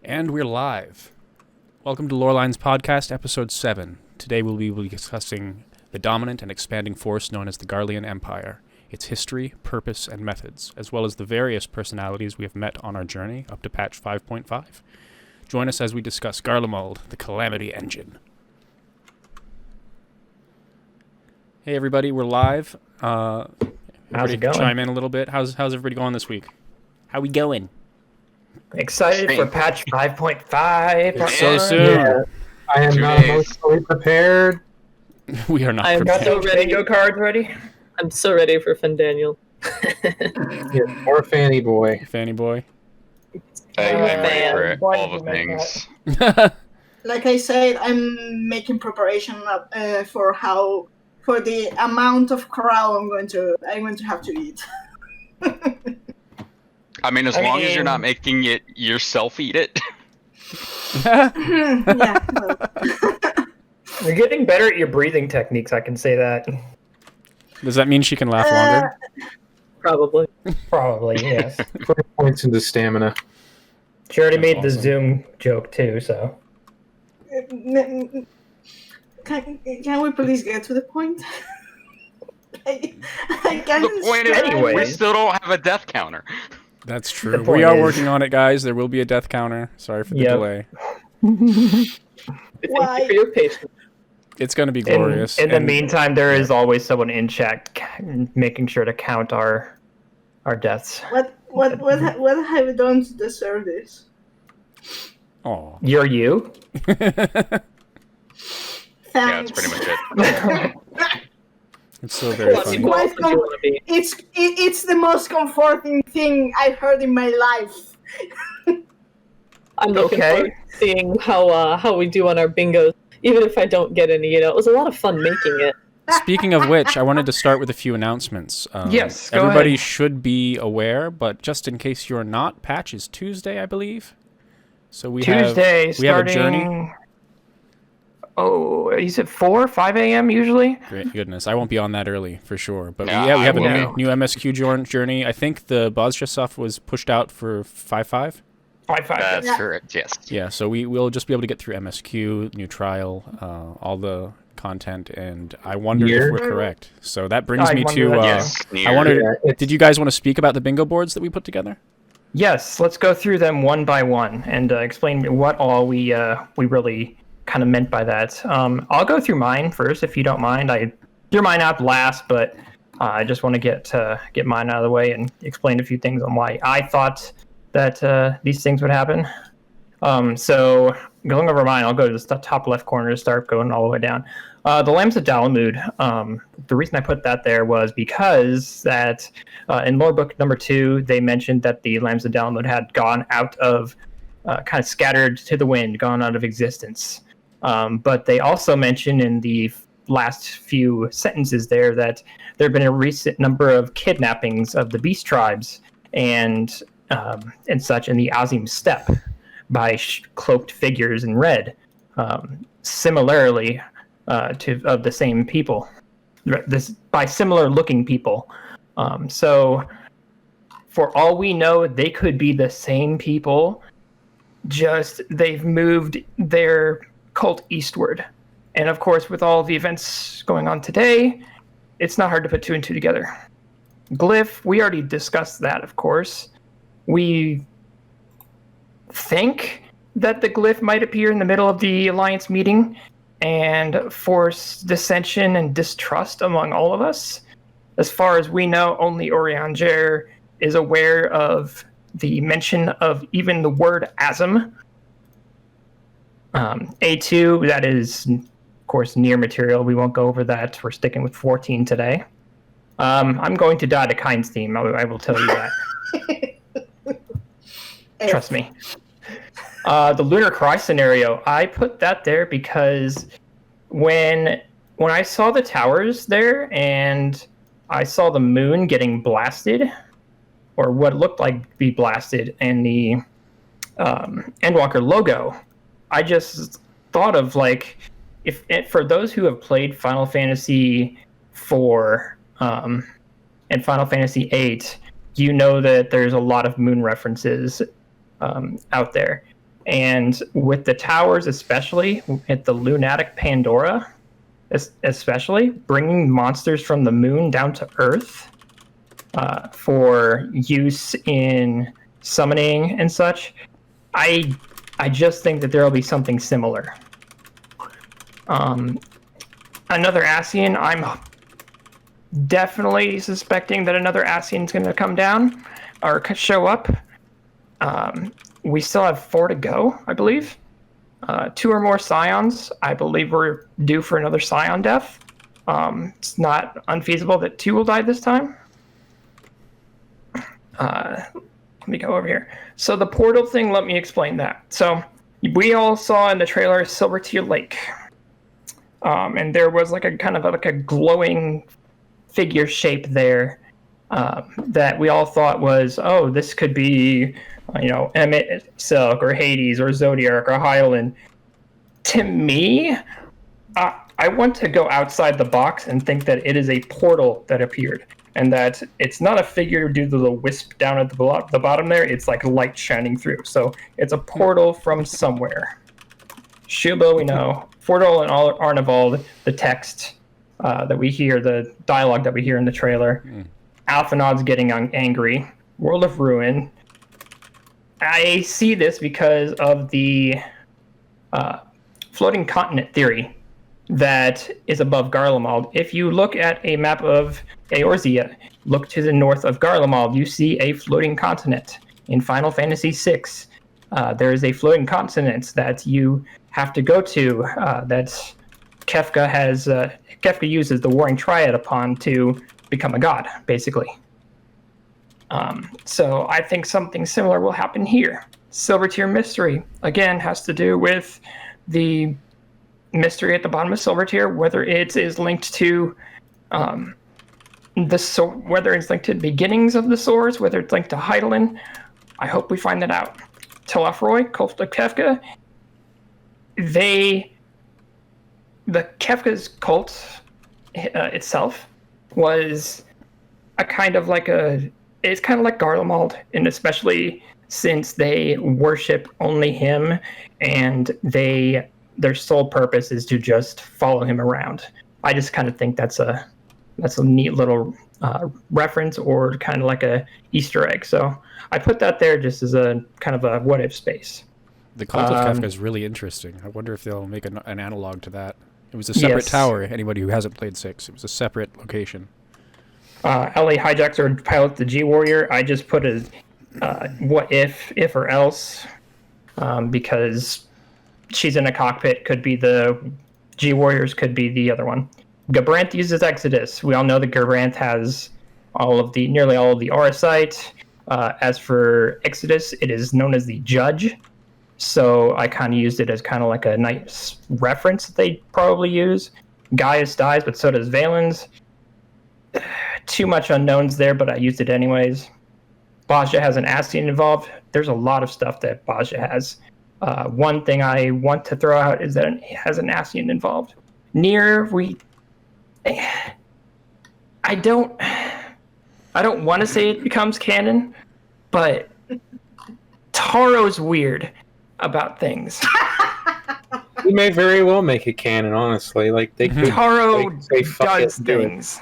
And we're live. Welcome to Lorelines Podcast, Episode 7. Today we'll be discussing the dominant and expanding force known as the Garlean Empire, its history, purpose, and methods, as well as the various personalities we have met on our journey up to patch 5.5. Join us as we discuss Garlemald, the Calamity Engine. Hey everybody, we're live. How's it going? Chime in a little bit. How's everybody going this week? How we going? Excited for patch 5.5. It's so soon. Yeah, I am not emotionally prepared. We are not I am prepared. Got those bingo cards ready? I'm so ready for Fendaniel. Yeah, or Fanny Boy. Fanny boy. I'm ready fan. for Why all did the you make things. Like I said, I'm making preparation for the amount of crow I'm going to have to eat. I mean, as long as you're not making it yourself eat it. Yeah. Well. You're getting better at your breathing techniques, I can say that. Does that mean she can laugh longer? Probably. Probably, yes. 20 points into stamina. She already That's made the awesome. Zoom joke too, so. Can we please get to the point? I can't The point is, Anyways. we still don't have a death counter. That's The true. point We are is- working on it, guys. There will be a death counter. Sorry for the Yep. delay. Thank Why? you for your patience. It's going to be glorious. In the and meantime, there is always someone in chat making sure to count our deaths. what have I done to deserve this? Aw. You're you? Yeah, that's Thanks. pretty much it. It's so very Plus, funny. who else would you want to be? It's the most comforting thing I've heard in my life. I'm looking Okay. forward to seeing how we do on our bingos. Even if I don't get any, it was a lot of fun making it. Speaking of which, I wanted to start with a few announcements. Yes, go everybody ahead. should be aware, but just in case you're not, patch is Tuesday, I believe. So we Tuesday, have a journey. starting. Oh, is it 5 a.m. usually? Great goodness, I won't be on that early for sure. But No, we have a I new, won't. new MSQ journey. I think the Bosnia stuff was pushed out for 5.5. 5. That's Yeah. correct, yes. Yeah, so we'll just be able to get through MSQ, new trial, all the content, and I wondered if Year? we're correct. So that brings I me wonder to. that, Yes. I wanted. Yeah, it's- Did you guys want to speak about the bingo boards that we put together? Yes, let's go through them one by one and explain what all we really kind of meant by that. I'll go through mine first, if you don't mind. I threw mine out last, but I just want to get mine out of the way and explain a few things on why I thought that these things would happen. So going over mine, I'll go to the top left corner to start going all the way down. The Lambs of Dalamud. The reason I put that there was because that in lore book number 2, they mentioned that the Lambs of Dalamud had gone out of, kind of scattered to the wind, gone out of existence. But they also mentioned in the last few sentences there that there have been a recent number of kidnappings of the beast tribes and such in the Azim Steppe by cloaked figures in red, similarly of the same people, by similar looking people. So, for all we know, they could be the same people. Just they've moved their cult eastward, and of course, with all the events going on today, it's not hard to put 2 and 2 together. Glyph, we already discussed that, of course. We think that the glyph might appear in the middle of the Alliance meeting and force dissension and distrust among all of us. As far as we know, only Orianger is aware of the mention of even the word Azim. A2, that is, of course, near material. We won't go over that. We're sticking with 14 today. I'm going to die to Kind's theme. I will tell you that. Trust me. The Lunar Cry scenario, I put that there because when I saw the towers there and I saw the moon getting blasted, or what looked like be blasted, and the Endwalker logo, I just thought of, like, if for those who have played Final Fantasy IV and Final Fantasy VIII, you know that there's a lot of moon references out there. And with the towers, especially at the lunatic Pandora, especially bringing monsters from the moon down to Earth for use in summoning and such, I just think that there will be something similar. Another Ascian, I'm definitely suspecting that another Ascian's going to come down or show up. We still have 4 to go, I believe. 2 or more Scions. I believe we're due for another Scion death. It's not unfeasible that 2 will die this time. Let me go over here. So the portal thing, let me explain that. So we all saw in the trailer Silvertear Lake. And there was like a kind of like a glowing figure shape there that we all thought was, oh, this could be, emet-selch or Hades or Zodiac or Hyland. To me, I want to go outside the box and think that it is a portal that appeared, and that it's not a figure due to the wisp down at the bottom there. It's like light shining through. So it's a portal from somewhere. Shubo, we know. Fordal and Arnivald, the text that we hear, the dialogue that we hear in the trailer. Alphanod's getting angry. World of Ruin. I see this because of the floating continent theory that is above Garlemald. If you look at a map of Eorzea, look to the north of Garlemald, you see a floating continent. In Final Fantasy VI, there is a floating continent that you have to go to that Kefka uses the Warring Triad upon to become a god, basically. So I think something similar will happen here. Silvertear Mystery, again, has to do with the mystery at the bottom of Silvertear, whether it is linked to whether it's linked to the beginnings of the swords, whether it's linked to Hydaelyn. I hope we find that out. Telefroy, Cult of Kefka, the Kefka's cult itself was it's kind of like Garlemald, and especially since they worship only him, and their sole purpose is to just follow him around. I just kind of think that's a neat little reference, or kind of like a Easter egg. So I put that there just as a kind of a what if space. The Cult of Kefka is really interesting. I wonder if they'll make an analog to that. It was a separate tower. Anybody who hasn't played 6, it was a separate location. LA hijacks or pilot the G Warrior. I just put a what if or else, because she's in a cockpit. Could be the G Warriors. Could be the other one. Gabranth uses Exodus. We all know that Gabranth has nearly all of the Auracite. As for Exodus, it is known as the Judge. So I kind of used it as kind of like a nice reference that they probably use. Gaius dies, but so does Valens. Too much unknowns there, but I used it anyways. Bosnia has an Ascian involved. There's a lot of stuff that Bosnia has. One thing I want to throw out is that it has an Ascian involved. Nier, I don't want to say it becomes canon, but Taro's weird about things. We may very well make it canon, honestly. Like they could. Taro say, fuck does it, do it. things,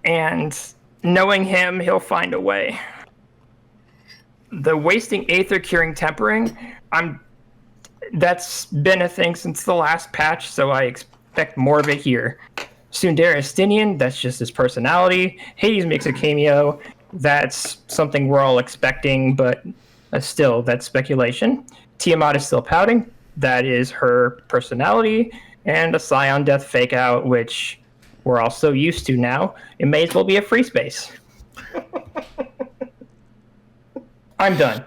and knowing him, he'll find a way. The wasting aether, curing tempering, that's been a thing since the last patch, so I expect more of it here. Sundar Estinian, that's just his personality. Hades makes a cameo. That's something we're all expecting, but still, that's speculation. Tiamat is still pouting. That is her personality. And a Scion death fake out, which we're all so used to now. It may as well be a free space. I'm done.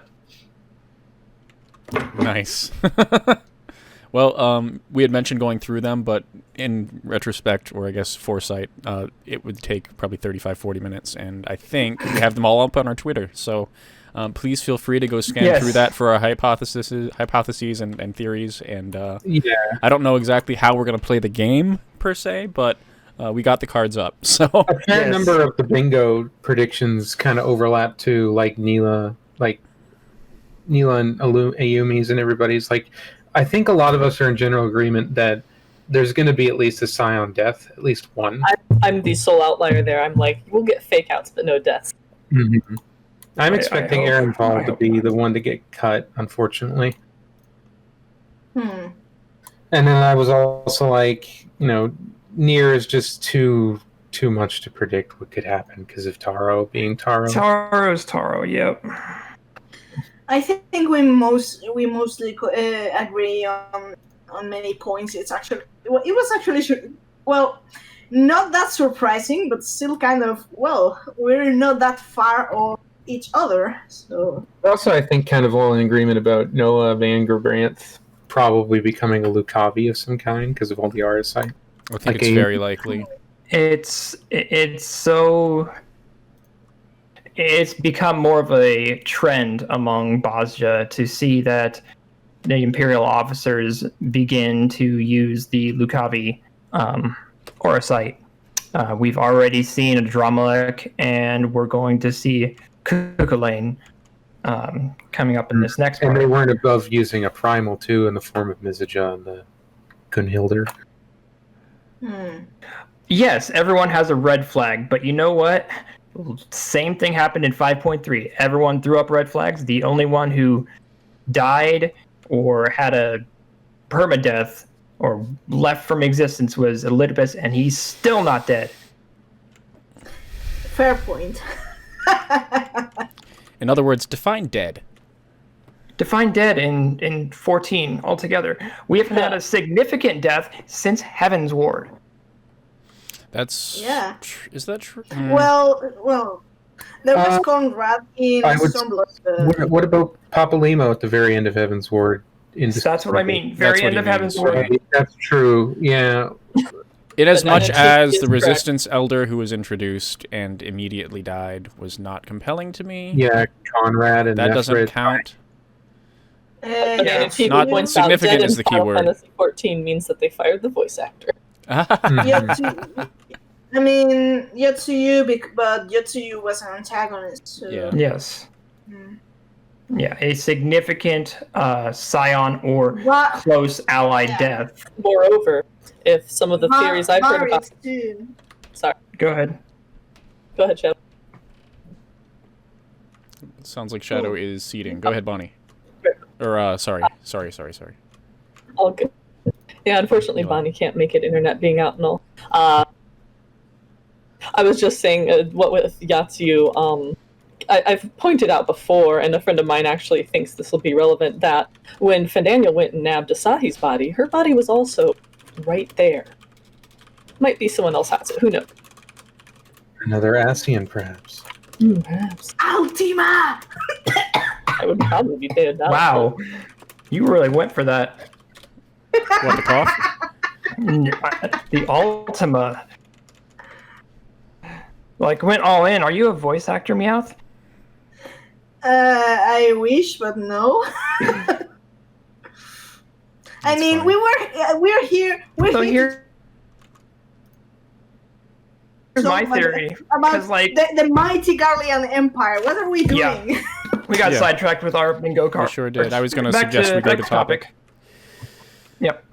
Nice. Well, we had mentioned going through them, but in retrospect, or I guess foresight, it would take probably 35, 40 minutes, and I think we have them all up on our Twitter, so please feel free to go scan through that for our hypotheses and theories, and I don't know exactly how we're going to play the game, per se, but we got the cards up, so... A fair number of the bingo predictions kind of overlap, too, like Neela, like... Neela and Ayumi's and everybody's, like, I think a lot of us are in general agreement that there's going to be at least a Scion death, at least one. I'm the sole outlier there. I'm like, we'll get fake outs, but no deaths. Mm-hmm. I'm expecting I hope Ehrenthal to be not. the one to get cut, unfortunately. Hmm. And then I was also like, Nier is just too much to predict what could happen because of Taro being Taro. Taro's Taro. Yep. I think we mostly agree on many points. It was actually not that surprising, but still kind of we're not that far off each other. So Also, I think kind of all in agreement about Noah Van Gerbrandt probably becoming a Lucavi of some kind because of all the RSI. I think it's very likely. It's become more of a trend among Bosnia to see that the Imperial officers begin to use the Lucavi Orosite. We've already seen a Dramalek, and we're going to see Kukulane coming up in this next And part. they weren't above using a primal too in the form of Mizija and the Gunhilder. Yes, everyone has a red flag, but you know what? Same thing happened in 5.3. Everyone threw up red flags. The only one who died or had a permadeath or left from existence was Elidibus, and he's still not dead. fair point. In other words, define dead. Define dead in 14 altogether. We haven't had a significant death since Heaven's Ward. That's is that true? Well, there was Conrad in Stormblood. What about Papalimo at the very end of Heaven's Ward? That's what I mean. Very end of Heaven's Ward. That's true. Yeah. In as much as the correct. Resistance Elder who was introduced and immediately died was not compelling to me. Yeah, Conrad and That doesn't Nephrid. count. Yeah. If he Not points out significant dead is in the key Final word. Fantasy 14 means that they fired the voice actor. Yotsuyu, but Yotsuyu was an antagonist. So. Yeah. Yes. Yeah, a significant Scion or close ally death. Moreover, if some of the theories I've heard about... too. Sorry, Go ahead. go ahead, Shadow. Sounds like Shadow is seating. Go ahead, Bonnie. Or sorry. All good. Yeah, unfortunately, No. Bonnie can't make it, internet being out and all. I was just saying, what with Yatsu, I've pointed out before, and a friend of mine actually thinks this will be relevant, that when Fandaniel went and nabbed Asahi's body, her body was also right there. Might be someone else has it, who knows? Another Ascian, perhaps. Perhaps. Ultima! I would probably be dead now. Wow. You really went for that. What, the cough? The Ultima. Like, went all in. Are you a voice actor, Meowth? I wish, but no. I mean, fine. we're here. So here here's to my talk theory. about 'Cause, like, the mighty Garlean Empire. What are we doing? Yeah. we got Yeah. sidetracked with our bingo We card. sure did. I was going to Back suggest we go to next topic. Yep.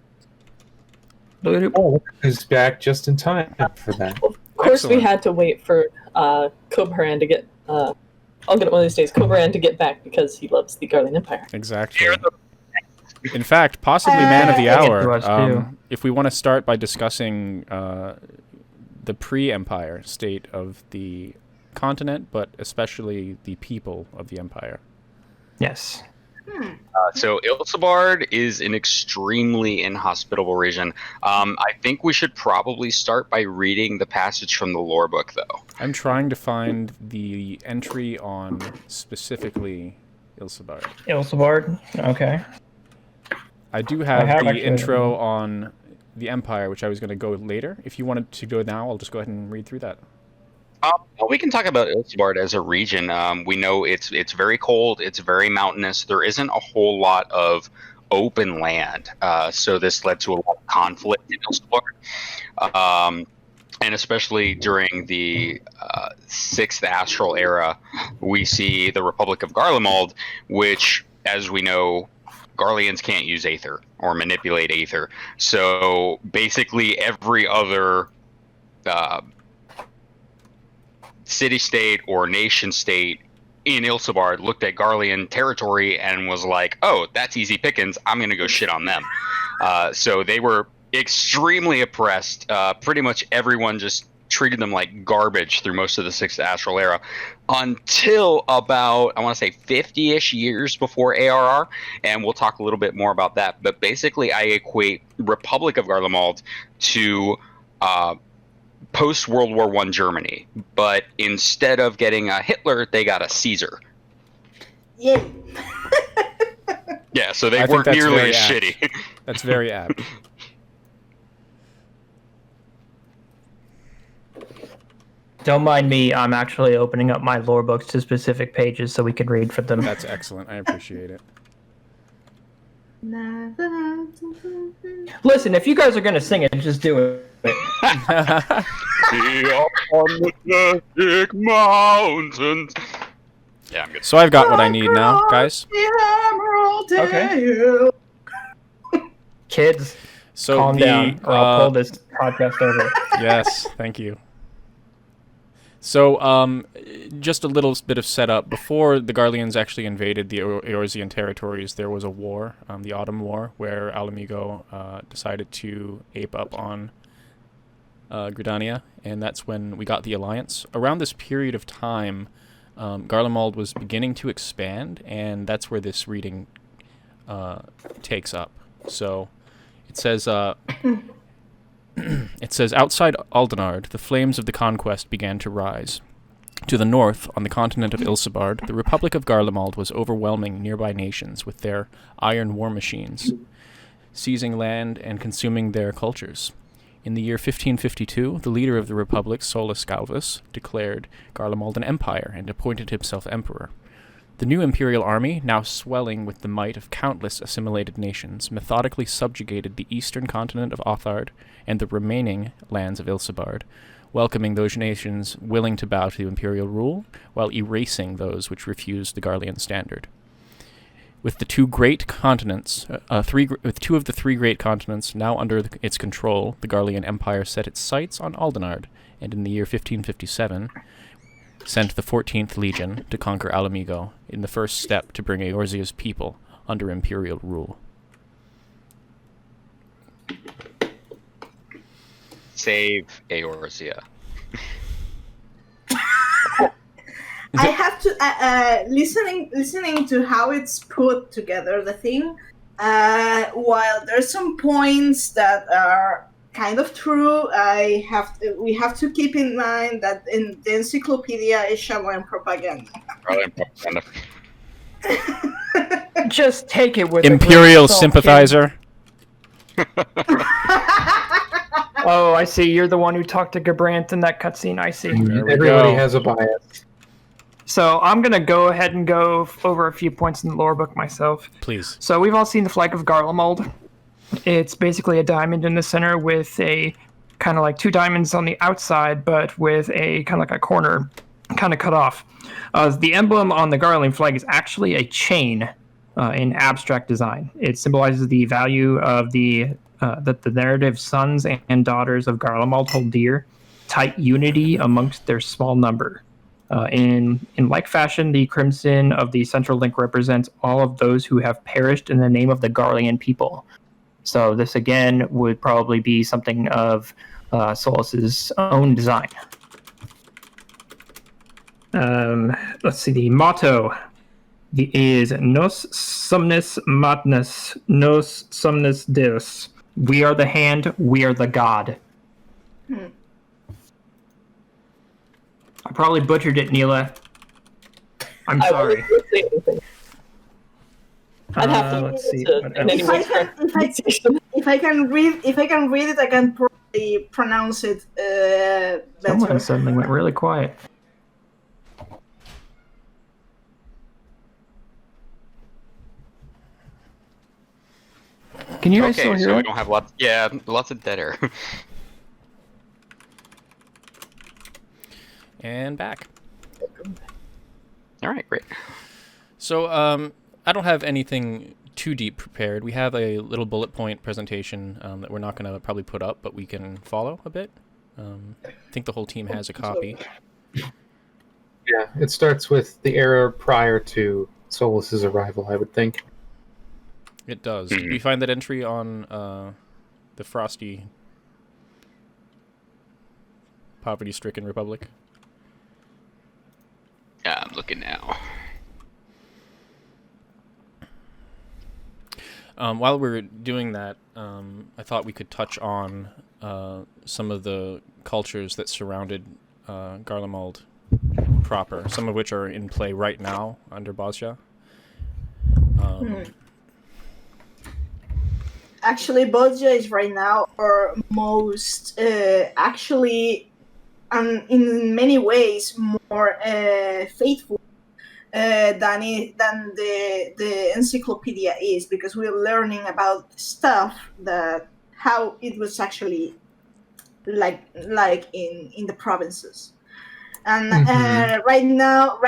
Oh, who's back just in time for that? Of course, we Excellent. had to wait for Cobran to get... I'll get it one of these days, Cobran to get back because he loves the Garlean Empire. Exactly. In fact, possibly Man of the I get Hour. to us, too. If we want to start by discussing the pre-Empire state of the continent, but especially the people of the Empire. Yes. So Ilsabard is an extremely inhospitable region. I think we should probably start by reading the passage from the lore book, though. I'm trying to find the entry on specifically Ilsabard. Ilsabard. Okay. I do have have the actually- intro on the Empire, which I was going to go later. If you wanted to go now, I'll just go ahead and read through that. Well, we can talk about Ilsabard as a region. We know it's very cold. It's very mountainous. There isn't a whole lot of open land, so this led to a lot of conflict in Ilsabard. And especially during the 6th Astral Era, we see the Republic of Garlemald, which as we know, Garleans can't use Aether or manipulate Aether. So basically every other city-state or nation-state in Ilsabard looked at Garlean territory and was like, oh, that's easy pickings. I'm going to go shit on them. So they were extremely oppressed. Pretty much everyone just treated them like garbage through most of the Sixth Astral Era until about, I want to say, 50-ish years before ARR, and we'll talk a little bit more about that. But basically, I equate Republic of Garlemald to post-World War I Germany, but instead of getting a Hitler, they got a Caesar. Yeah. Yeah, so they I think weren't that's nearly very as apt. shitty. That's very apt. Don't mind me. I'm actually opening up my lore books to specific pages so we can read from them. That's excellent. I appreciate it. Listen, if you guys are gonna sing it, just do it. On the thick mountains. Yeah, I'm good. So I've got what I need now, guys. Okay. Kids, So calm down, or I'll pull this podcast over. Yes, thank you. So, just a little bit of setup. Before the Garleans actually invaded the Eorzean territories, there was a war, the Autumn War, where Alamigo decided to ape up on Gridania, and that's when we got the Alliance. Around this period of time, Garlemald was beginning to expand, and that's where this reading takes up. So, it says... It says, outside Aldenard, the flames of the conquest began to rise. To the north, on the continent of Ilsabard, the Republic of Garlemald was overwhelming nearby nations with their iron war machines, seizing land and consuming their cultures. In the year 1552, the leader of the Republic, Solus Galvus, declared Garlemald an empire and appointed himself emperor. The new imperial army, now swelling with the might of countless assimilated nations, methodically subjugated the eastern continent of Othard and the remaining lands of Ilsabard, welcoming those nations willing to bow to imperial rule, while erasing those which refused the Garlean standard. With the two great continents, with two of the three great continents now under its control, the Garlean Empire set its sights on Aldenard, and in the year 1557 sent the 14th Legion to conquer Alamigo in the first step to bring Eorzea's people under imperial rule. Save Eorzea. I have to listening to how it's put together. The thing, while there's some points that are kind of true, we have to keep in mind that in the encyclopedia is Shaolin propaganda. Just take it with Imperial a grain of salt, sympathizer. kid. Oh, I see. You're the one who talked to Gabrant in that cutscene. I see. There we Everybody go. has a bias. So I'm going to go ahead and go over a few points in the lore book myself. Please. So we've all seen the flag of Garlemald. It's basically a diamond in the center with a kind of like two diamonds on the outside, but with a kind of like a corner kind of cut off. The emblem on the Garlean flag is actually a chain in abstract design. It symbolizes the value of that the narrative sons and daughters of Garlemald hold dear, tight unity amongst their small number. In like fashion, the crimson of the central link represents all of those who have perished in the name of the Garlean people. So this again would probably be something of Solus's own design. Let's see, the motto is Nos sumnis matnus, nos sumnis deus. We are the hand, we are the god. I probably butchered it, Neela. I'm sorry. I won't say anything. I'd have to let's see. to what in any else? way correct pronunciation. If I can read it, I can probably pronounce it better. Someone suddenly went really quiet. Can you guys still Okay, hear so we it? don't have lots of dead air. And back. All right, great. So, I don't have anything too deep prepared. We have a little bullet point presentation that we're not going to probably put up, but we can follow a bit. I think the whole team has a copy. Yeah, it starts with the era prior to Solus's arrival, I would think. It does. Did we find that entry on the frosty, poverty-stricken republic? Yeah, I'm looking now. While we're doing that, I thought we could touch on some of the cultures that surrounded Garlemald proper, some of which are in play right now under Bosnia. Actually, Bosnia is right now our most, actually, in many ways, more faithful than the encyclopedia is, because we're learning about stuff that how it was actually like in the provinces. And right now,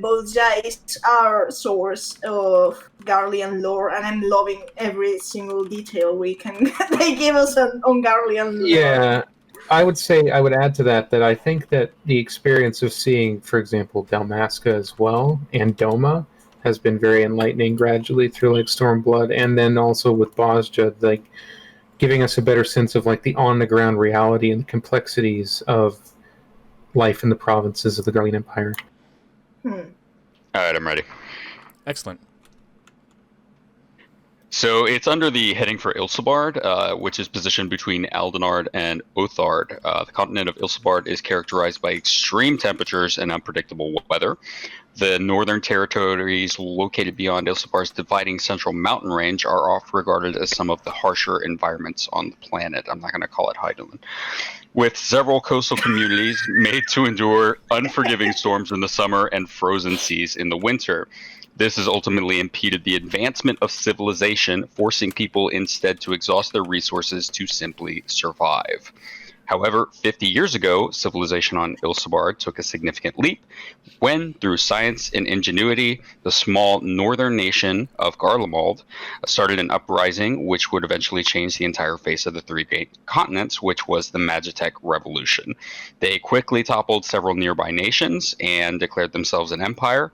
Bosnia is our source of Garlean lore, and I'm loving every single detail we can. They give us on Garlean lore. Yeah, I would say I would add to that I think that the experience of seeing, for example, Dalmasca as well and Doma has been very enlightening gradually through like Stormblood, and then also with Bosnia, like giving us a better sense of like the on the ground reality and the complexities of life in the provinces of the Garlean Empire. All right, I'm ready. Excellent. So it's under the heading for Ilsebard, which is positioned between Aldenard and Othard. The continent of Ilsebard is characterized by extreme temperatures and unpredictable weather. The northern territories located beyond Ilsebard's dividing central mountain range are often regarded as some of the harsher environments on the planet. I'm not going to call it Heidelin. With several coastal communities made to endure unforgiving storms in the summer and frozen seas in the winter. This has ultimately impeded the advancement of civilization, forcing people instead to exhaust their resources to simply survive. However, 50 years ago, civilization on Ilsebard took a significant leap when, through science and ingenuity, the small northern nation of Garlemald started an uprising which would eventually change the entire face of the three great continents, which was the Magitech Revolution. They quickly toppled several nearby nations and declared themselves an empire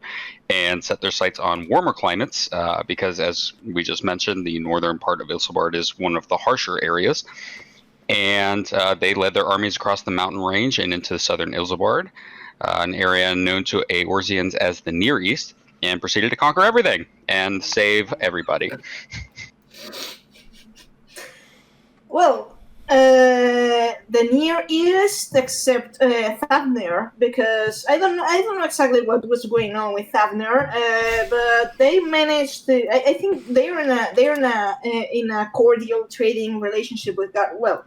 and set their sights on warmer climates because, as we just mentioned, the northern part of Ilsebard is one of the harsher areas. And they led their armies across the mountain range and into southern Ilsebard, an area known to Eorzeans as the Near East, and proceeded to conquer everything and save everybody. Well, the Near East, except Thavner, because I don't know exactly what was going on with Thavner, but they managed to. I think they're in a cordial trading relationship with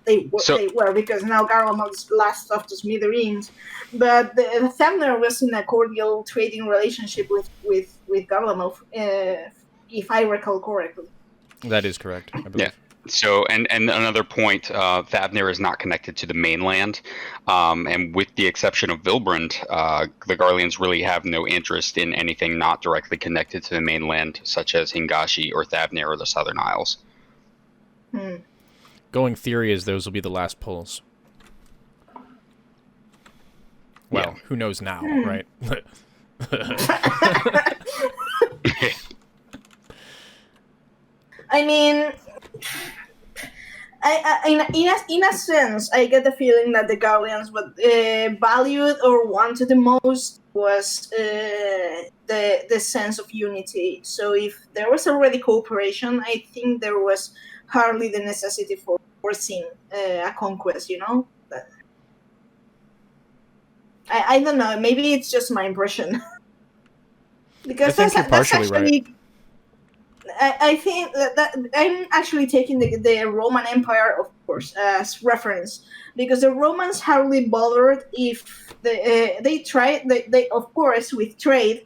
they were because now Garlemald's last of the Smithereens, but Thavner was in a cordial trading relationship with Garlemald, if I recall correctly. That is correct, I believe. Yeah. So, and another point, Thavner is not connected to the mainland, and with the exception of Vilbrand, the Garleans really have no interest in anything not directly connected to the mainland, such as Hingashi or Thavner or the Southern Isles. Going theory is those will be the last pulls. Well, Yeah. Who knows now, right? I mean, in a sense, I get the feeling that the Garleans what valued or wanted the most was the sense of unity. So if there was already cooperation, I think there was hardly the necessity for forcing a conquest. You know, but I don't know. Maybe it's just my impression. Because I think you're partially right. I think that I'm actually taking the Roman Empire, of course, as reference, because the Romans hardly bothered if they tried. They of course with trade,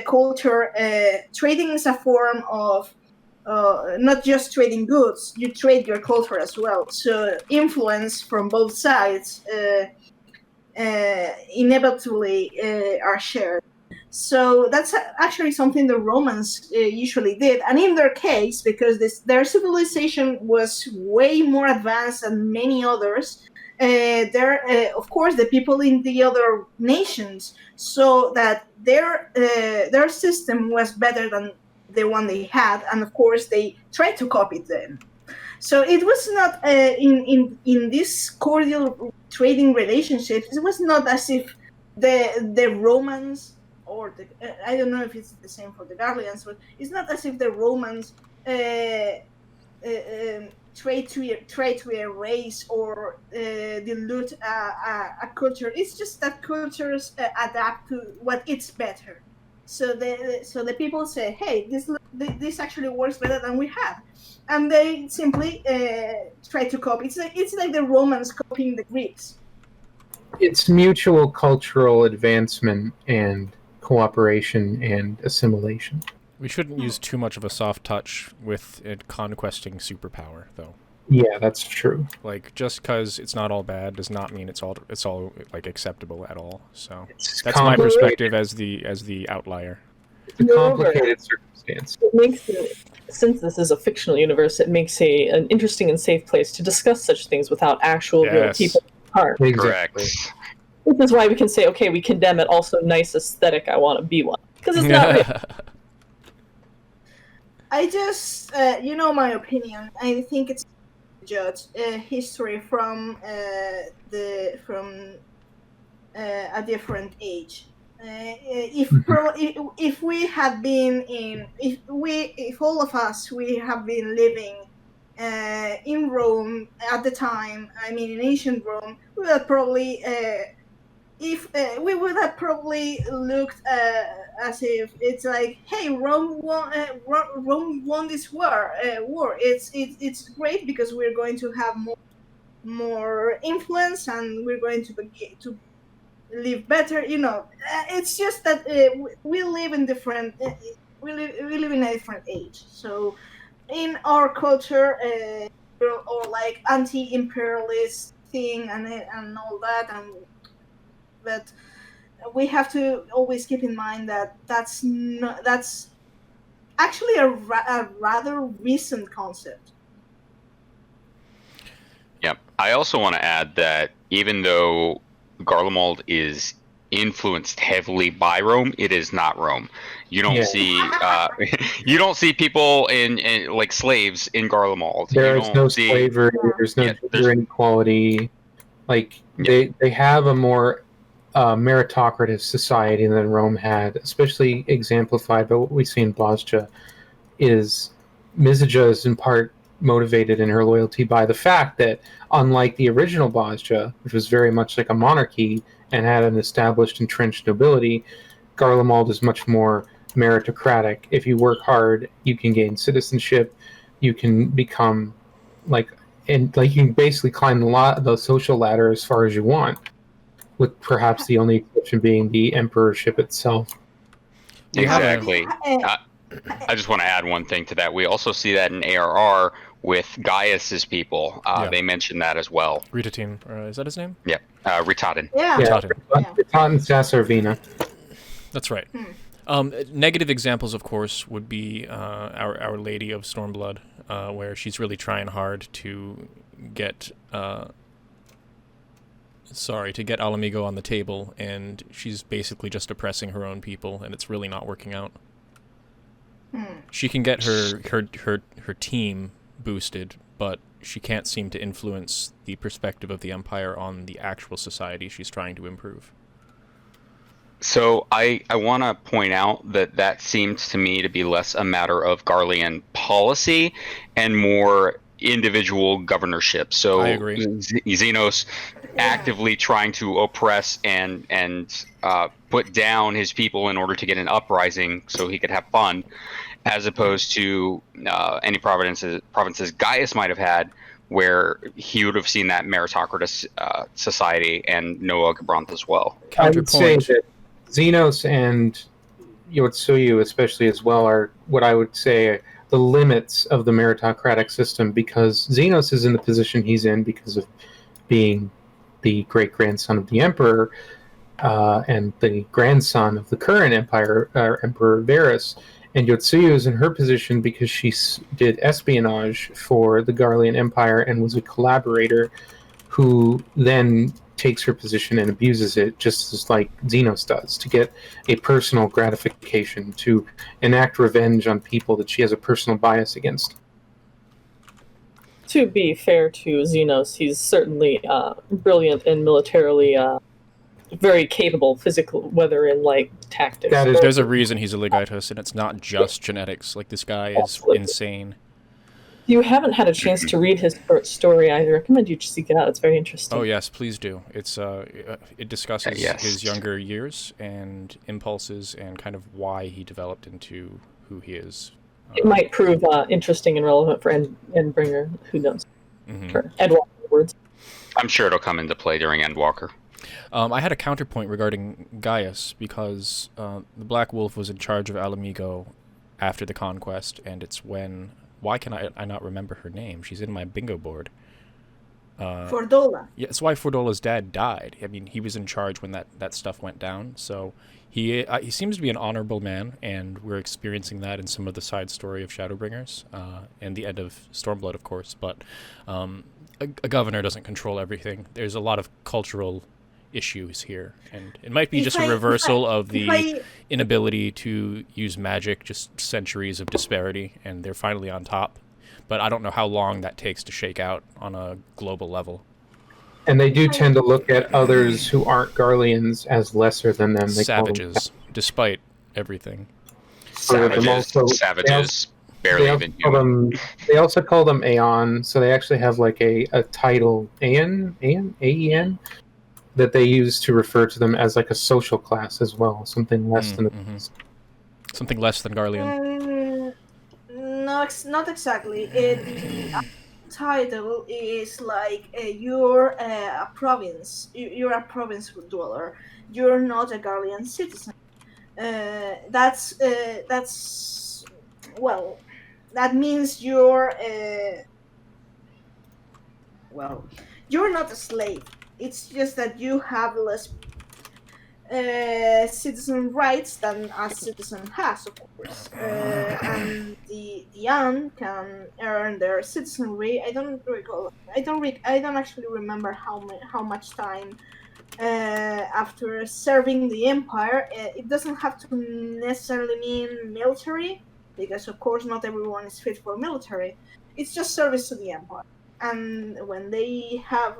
culture. Trading is a form of not just trading goods. You trade your culture as well. So influence from both sides inevitably are shared. So that's actually something the Romans usually did. And in their case, because their civilization was way more advanced than many others, of course, the people in the other nations saw that their system was better than the one they had. And of course, they tried to copy them. So it was not in this cordial trading relationships. It was not as if the Romans, or I don't know if it's the same for the Garleans, but it's not as if the Romans try to erase or dilute a culture. It's just that cultures adapt to what it's better. So the people say, hey, this actually works better than we had, and they simply try to copy. It's like the Romans copying the Greeks. It's mutual cultural advancement and cooperation and assimilation. We shouldn't use too much of a soft touch with it conquesting superpower, though. Yeah, that's true. Like, just because it's not all bad does not mean it's all like acceptable at all. So It's that's my complicated. perspective as the outlier. It's a complicated circumstance. It makes since this is a fictional universe, it makes an interesting and safe place to discuss such things without actual real Yes. people apart. Correct. This is why we can say, okay, we condemn it. Also, nice aesthetic. I want to be one because it's not real. I just, my opinion. I think it's judge history from a different age. If we had been if all of us we have been living in Rome at the time, I mean in ancient Rome, we would probably we would have probably looked as if it's like, hey, Rome won this war. It's great because we're going to have more influence and we're going to live better. It's just that we live in different. We live in a different age. So in our culture, or like anti-imperialist thing and all that, but we have to always keep in mind that that's actually a rather recent concept. Yep. I also want to add that even though Garlemald is influenced heavily by Rome, it is not Rome. You don't see people in like slaves in Garlemald. There is no slavery. There's no gender inequality. Like they have a more meritocratic society than Rome had, especially exemplified by what we see in Bosnia. Is Mizija is in part motivated in her loyalty by the fact that, unlike the original Bosnia, which was very much like a monarchy and had an established entrenched nobility, Garlemald is much more meritocratic. If you work hard, you can gain citizenship. You can become you can basically climb the social ladder as far as you want, with perhaps the only exception being the emperorship itself. Exactly. I just want to add one thing to that. We also see that in ARR with Gaius's people. They mentioned that as well. Ritatin, is that his name? Yeah, Ritatin. Yeah. Ritatin Sasarvina. That's right. Negative examples, of course, would be Our Lady of Stormblood, where she's really trying hard to get Alamigo on the table, and she's basically just oppressing her own people, and it's really not working out. She can get her team boosted, but she can't seem to influence the perspective of the Empire on the actual society she's trying to improve. So I want to point out that seems to me to be less a matter of Garlean policy and more individual governorship. So I agree. Xenos actively trying to oppress and put down his people in order to get an uprising so he could have fun, as opposed to any provinces Gaius might have had, where he would have seen that meritocratic society, and Noah Gabranth as well. I would say that Xenos and Yotsuyu especially as well are what I would say the limits of the meritocratic system, because Xenos is in the position he's in because of being the great-grandson of the Emperor. and the grandson of the current Emperor Varys. And Yotsuyu is in her position because she did espionage for the Garlean Empire and was a collaborator who then takes her position and abuses it, just as like Xenos does, to get a personal gratification, to enact revenge on people that she has a personal bias against. To be fair to Xenos, he's certainly brilliant and militarily very capable physical, whether in like tactics. There's a reason he's a Legatus, and it's not just genetics. Like, this guy is insane. You haven't had a chance to read his short story. I recommend you seek it out. It's very interesting. Oh yes, please do. It's it discusses his younger years and impulses and kind of why he developed into who he is. It might prove interesting and relevant for Endbringer. Who knows? For Endwalker words. I'm sure it'll come into play during Endwalker. I had a counterpoint regarding Gaius because the Black Wolf was in charge of Alamigo after the conquest, and it's when... Why can I not remember her name? She's in my bingo board. Fordola. Yeah, that's why Fordola's dad died. I mean, he was in charge when that stuff went down, so he seems to be an honorable man, and we're experiencing that in some of the side story of Shadowbringers, and the end of Stormblood, of course, but a governor doesn't control everything. There's a lot of cultural issues here, and it might be just a reversal of the inability to use magic, just centuries of disparity, and they're finally on top. But I don't know how long that takes to shake out on a global level. And they do tend to look at others who aren't Garleans as lesser than them. They Savages, despite everything. Savages, barely even human. They also call them Aeon, so they actually have like a title, Aen, that they use to refer to them as like a social class as well, something less than something less than Garlean. No, not exactly. The title is like you're a province. You're a province dweller. You're not a Garlean citizen. That's well. That means you're you're not a slave. It's just that you have less citizen rights than a citizen has, of course. And the young can earn their citizenry. I don't actually remember how much time after serving the Empire. It doesn't have to necessarily mean military, because of course not everyone is fit for military. It's just service to the Empire. And when they have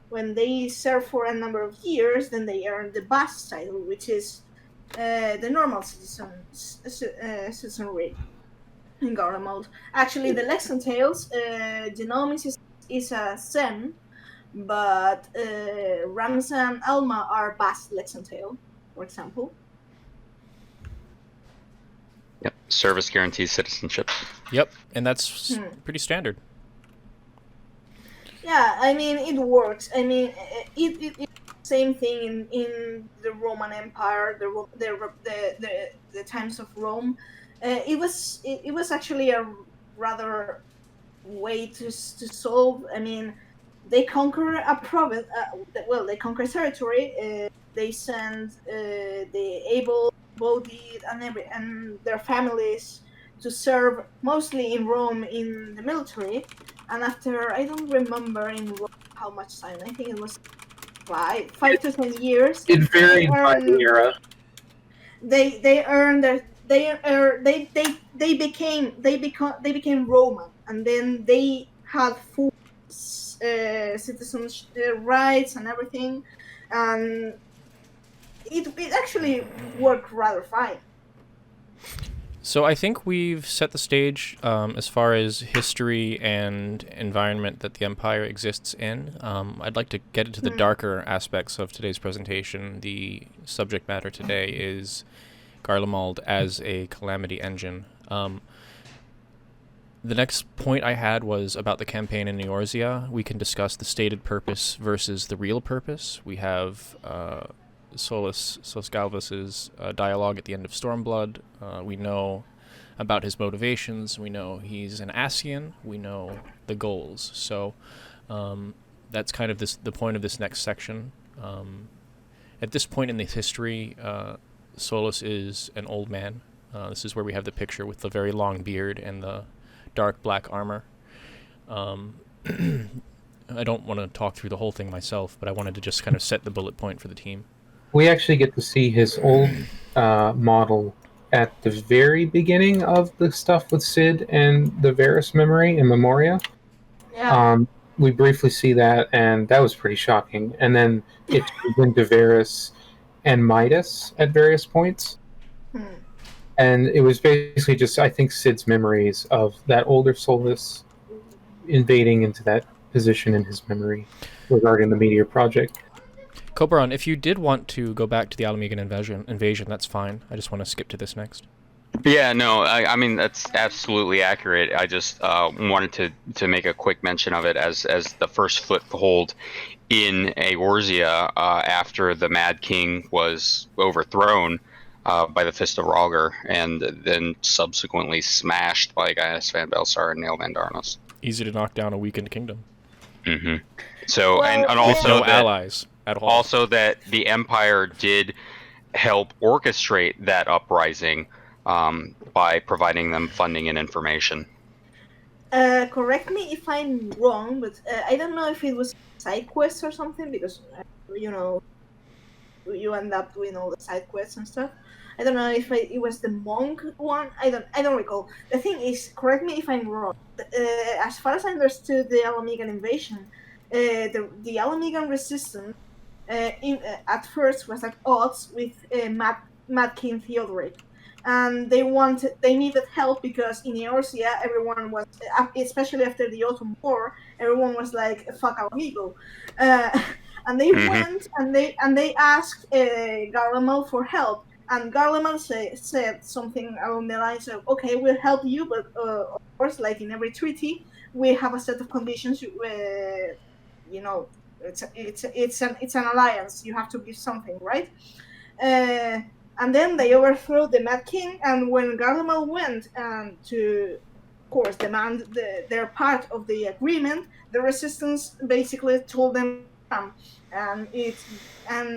when they serve for a number of years, then they earn the Bast title, which is the normal citizenry in Garlemald. Actually, the Lexentales, Genomics is a Sen, but Ramza and Alma are Bast Lexentale, for example. Yep, service guarantees citizenship. Yep, and that's pretty standard. Yeah, I mean, it works. I mean, it's the same thing in the Roman Empire, the times of Rome. It was actually a rather way to solve. I mean, they conquer a province. They conquer territory. They send the able-bodied and their families to serve mostly in Rome in the military. And after, I don't remember in Rome how much time. I think it was 5 to 10 years. It varied by the era. They became Roman, and then they had full citizenship rights and everything, and it actually worked rather fine. So I think we've set the stage as far as history and environment that the Empire exists in. I'd like to get into the darker aspects of today's presentation. The subject matter today is Garlemald as a Calamity Engine. The next point I had was about the campaign in Eorzea. We can discuss the stated purpose versus the real purpose. We have Solus Galvus's dialogue at the end of Stormblood. We know about his motivations. We know he's an Ascian. We know the goals. So that's kind of the point of this next section. At this point in the history, Solus is an old man. This is where we have the picture with the very long beard and the dark black armor. I don't want to talk through the whole thing myself, but I wanted to just kind of set the bullet point for the team. We actually get to see his old model at the very beginning of the stuff with Sid and the Varys memory in Memoria. Yeah. We briefly see that, and that was pretty shocking. And then it turns into Varys and Midas at various points. And it was basically just, I think, Sid's memories of that older Solus invading into that position in his memory regarding the Meteor Project. Koberon, if you did want to go back to the Alamegan invasion, that's fine. I just want to skip to this next. Yeah, no, I mean, that's absolutely accurate. I just wanted to make a quick mention of it as the first foothold in Eorzea after the Mad King was overthrown by the Fist of Rhaegar, and then subsequently smashed by Gaius Van Belsar and Nail Van Darnus. Easy to knock down a weakened kingdom. Mm-hmm. So, Well, and With also no allies at all. Also that the Empire did help orchestrate that uprising by providing them funding and information. Correct me if I'm wrong, but I don't know if it was side quests or something, because you know, you end up doing all the side quests and stuff. I don't know if it was the monk one. I don't recall. The thing is, correct me if I'm wrong. As far as I understood the Alamegan invasion, the Alamegan resistance at first was at odds with Mad King Theodoric, and they needed help because in Eorzea everyone was, especially after the Autumn War, everyone was like fuck Alamigo, and they went and they asked Garlemald for help, and Garlemald said something along the lines of, okay, we'll help you, but of course, like in every treaty, we have a set of conditions. You know, it's an alliance. You have to give something, right? And then they overthrew the Mad King, and when Garlemald went to, of course, demand their part of the agreement, the resistance basically told them, and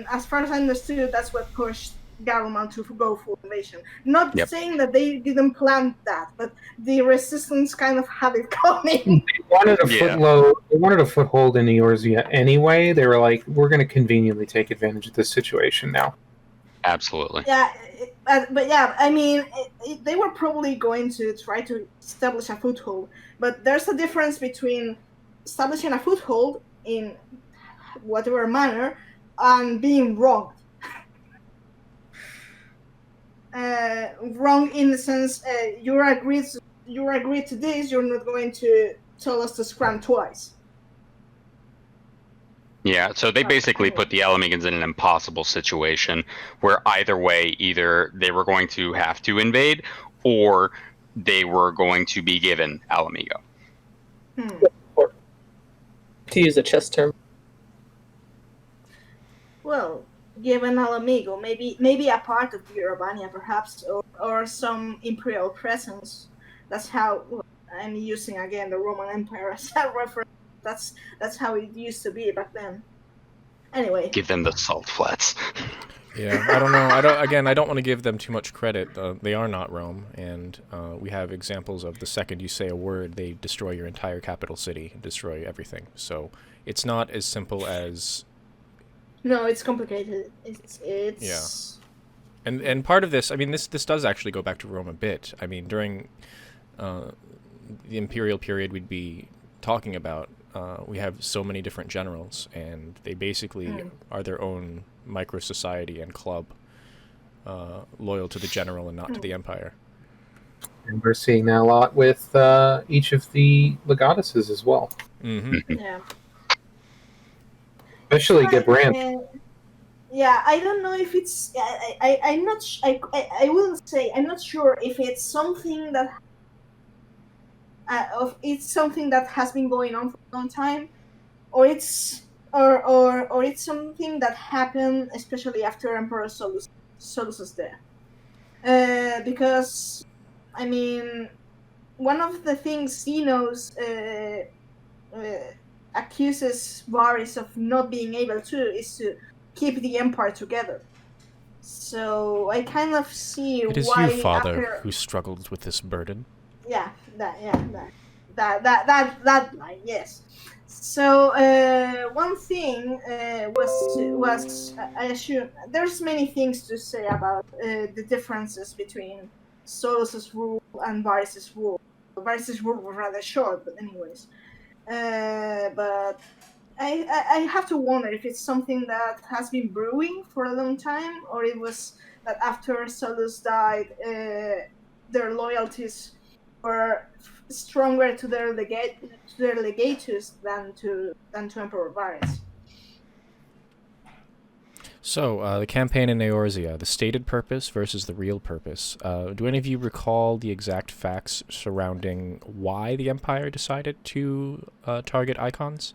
as far as I understood, that's what pushed Garlemald to go for invasion. Not saying that they didn't plan that, but the resistance kind of had it coming. They wanted a foothold in Eorzea anyway. They were like, we're going to conveniently take advantage of this situation now. Absolutely. Yeah, but yeah, I mean, they were probably going to try to establish a foothold, but there's a difference between establishing a foothold in whatever manner and being wrong. Wrong in the sense you agreed to this. You're not going to tell us to scram twice. Yeah, so they basically put the Alamegans in an impossible situation where either way, either they were going to have to invade or they were going to be given Alamigo. Or, to use a chess term. Well, given Alamigo, maybe a part of Urbania, perhaps, or some imperial presence. That's how I'm using again the Roman Empire as a reference. That's how it used to be back then. Anyway, Give them the salt flats. Yeah, I don't know. I don't want to give them too much credit. They are not Rome, and we have examples of the second you say a word, they destroy your entire capital city and destroy everything. So it's not as simple as. No, it's complicated. It's yeah. And part of this, I mean, this does actually go back to Rome a bit. I mean, during the imperial period we'd be talking about, we have so many different generals, and they basically are their own micro-society and club, loyal to the general and not to the empire. And we're seeing that a lot with each of the legatus's as well. Mm-hmm. Yeah. Especially Gebrand. Yeah, I don't know if it's. I'm not. I will say I'm not sure if it's something that. It's something that has been going on for a long time, or it's something that happened especially after Emperor Solus's death. Because, I mean, one of the things Xenos accuses Varys of not being able to is to keep the empire together. So I kind of see It is why you, Father, after who struggles with this burden. that line, yes. So one thing was I assume there's many things to say about the differences between Solus's rule and Varys' rule. Varys' rule was rather short, but anyways. But I have to wonder if it's something that has been brewing for a long time, or it was that after Solus died, their loyalties were stronger to their legatus than to Emperor Varys. So, the campaign in Eorzea, the stated purpose versus the real purpose. Do any of you recall the exact facts surrounding why the Empire decided to target icons?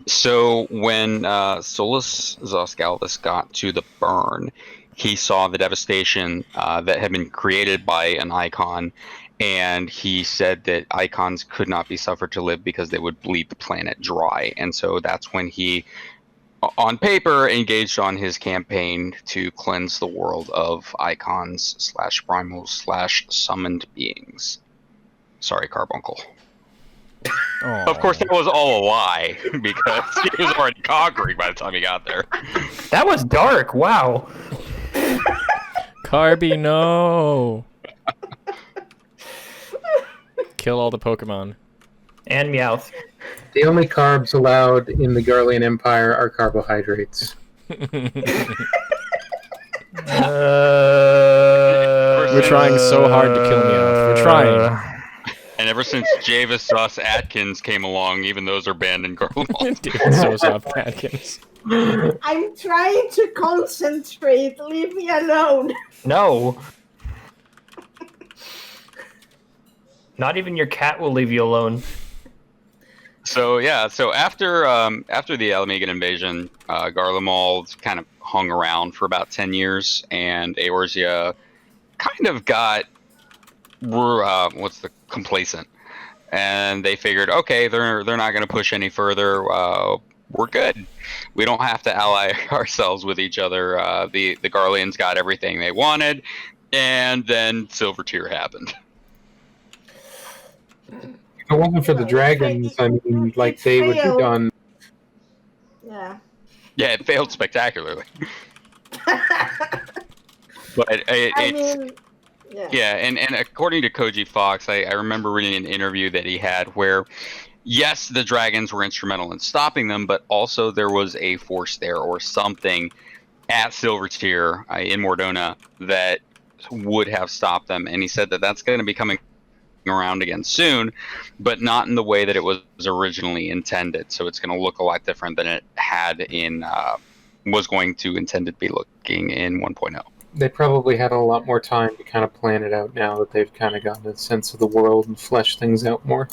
So when Solus Zoscalvus got to the burn, he saw the devastation that had been created by an icon, and he said that icons could not be suffered to live because they would bleed the planet dry. And so that's when he, on paper, engaged on his campaign to cleanse the world of icons / primals / summoned beings. Sorry, Carbuncle. Of course, that was all a lie, because he was already conquering by the time he got there. That was dark. Wow. Carby, no! Kill all the Pokemon. And Meowth. The only carbs allowed in the Garlean Empire are carbohydrates. We're trying so hard to kill Meowth. We're trying. And ever since Javis Sauce Atkins came along, even those are banned in Garlemald. David Sosoff Atkins. I'm trying to concentrate. Leave me alone. No. Not even your cat will leave you alone. So after the Alamegan invasion, Garlemald kind of hung around for about 10 years, and Eorzea kind of got complacent, and they figured, okay, they're not going to push any further. We're good. We don't have to ally ourselves with each other. The Garleans got everything they wanted, and then Silvertear happened. If it wasn't for the dragons, I mean, like, they would be done. Yeah. Yeah, it failed spectacularly. But yeah, and according to Koji Fox, I remember reading an interview that he had where, yes, the dragons were instrumental in stopping them, but also there was a force there or something at Silvertear in Mordona that would have stopped them. And he said that that's going to be coming around again soon, but not in the way that it was originally intended. So it's going to look a lot different than it had was going to intend to be looking in 1.0. They probably had a lot more time to kind of plan it out now that they've kind of gotten a sense of the world and fleshed things out more.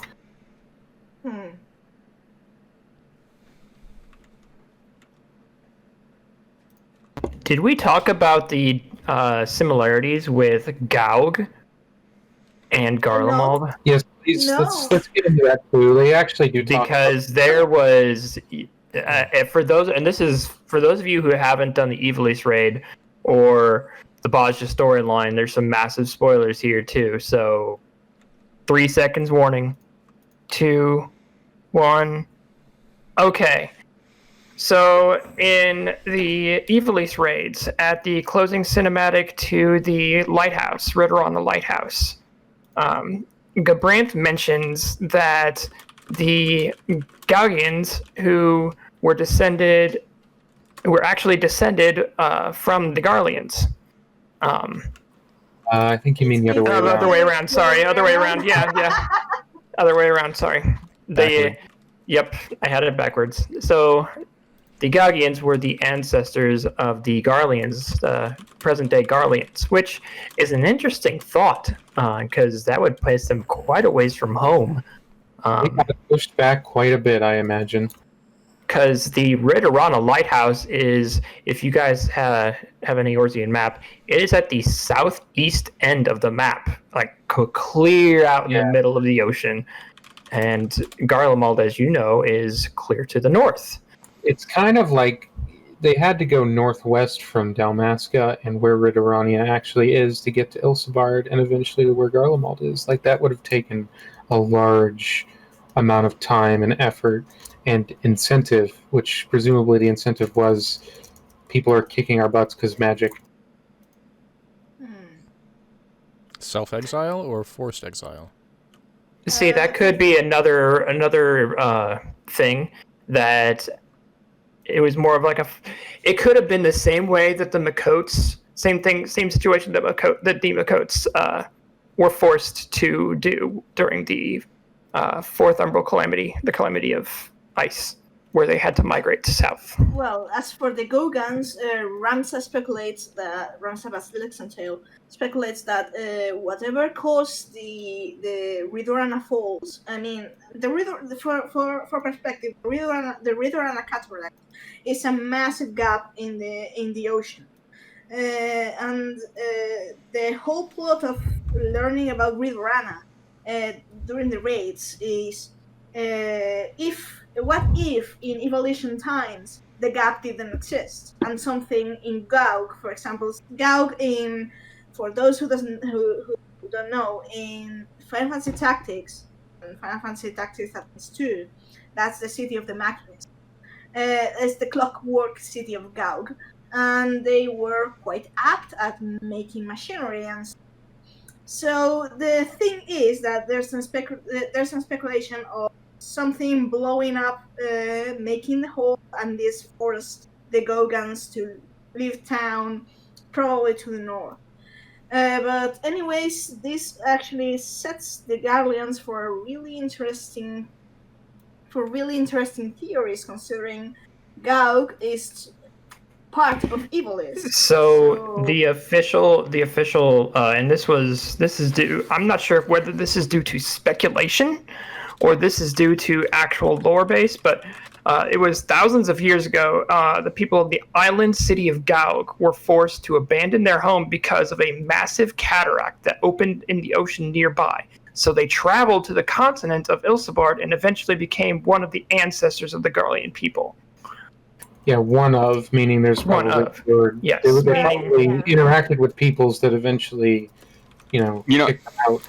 Did we talk about the similarities with Gaug and Garlemald? Yes, please. No. Let's get into that too. They actually do talk Because there was, for those of you who haven't done the Evilise raid or the Bosnia storyline, there's some massive spoilers here too. So, 3 seconds warning. 2, 1. Okay. So, in the Evilise raids, at the closing cinematic to the lighthouse, Ritter on the Lighthouse, Gabranth mentions that the Gaugians, who were actually descended from the Garleans. I think you mean the other way around. Other way around, sorry. Other way around, yeah. Other way around, sorry. Yep, I had it backwards. So, the Gaugians were the ancestors of the Garleans, present-day Garleans, which is an interesting thought, because that would place them quite a ways from home. They got pushed back quite a bit, I imagine. Because the Ridorana Lighthouse is, if you guys have an Eorzean map, it is at the southeast end of the map, like clear out in the middle of the ocean. And Garlemald, as you know, is clear to the north. It's kind of like they had to go northwest from Dalmasca and where Ridorania actually is to get to Ilsebard and eventually to where Garlemald is. Like, that would have taken a large amount of time and effort and incentive, which presumably the incentive was people are kicking our butts because magic. Self-exile or forced exile? See, that could be another thing that it was more of like it could have been the same way that the Makotes, same situation that the Makotes were forced to do during the Fourth Umbral Calamity, the Calamity of Ice, where they had to migrate to south. Well, as for the Gogans, Ramsa speculates that whatever caused the Ridorana Falls. I mean, for perspective, the Ridorana Cataract is a massive gap in the ocean, and the whole plot of learning about Ridorana during the raids is what if in evolution times the gap didn't exist and something in Gaug, for example, for those who don't know, in Final Fantasy Tactics and Final Fantasy Tactics Advance 2, that's the city of the Machinist. It's the clockwork city of Gaug, and they were quite apt at making machinery and stuff. So the thing is that there's some speculation of something blowing up, making the hole, and this forced the Gogans to leave town, probably to the north. But anyways, this actually sets the Garleans for really interesting theories, considering Gaug is part of Ivalice. So the official, and this is due. I'm not sure whether this is due to speculation or this is due to actual lore base, but it was thousands of years ago. The people of the island city of Gaug were forced to abandon their home because of a massive cataract that opened in the ocean nearby. So they traveled to the continent of Ilsebard and eventually became one of the ancestors of the Garlean people. Yeah, meaning there's probably yes. They probably interacted with peoples that eventually, kicked them out.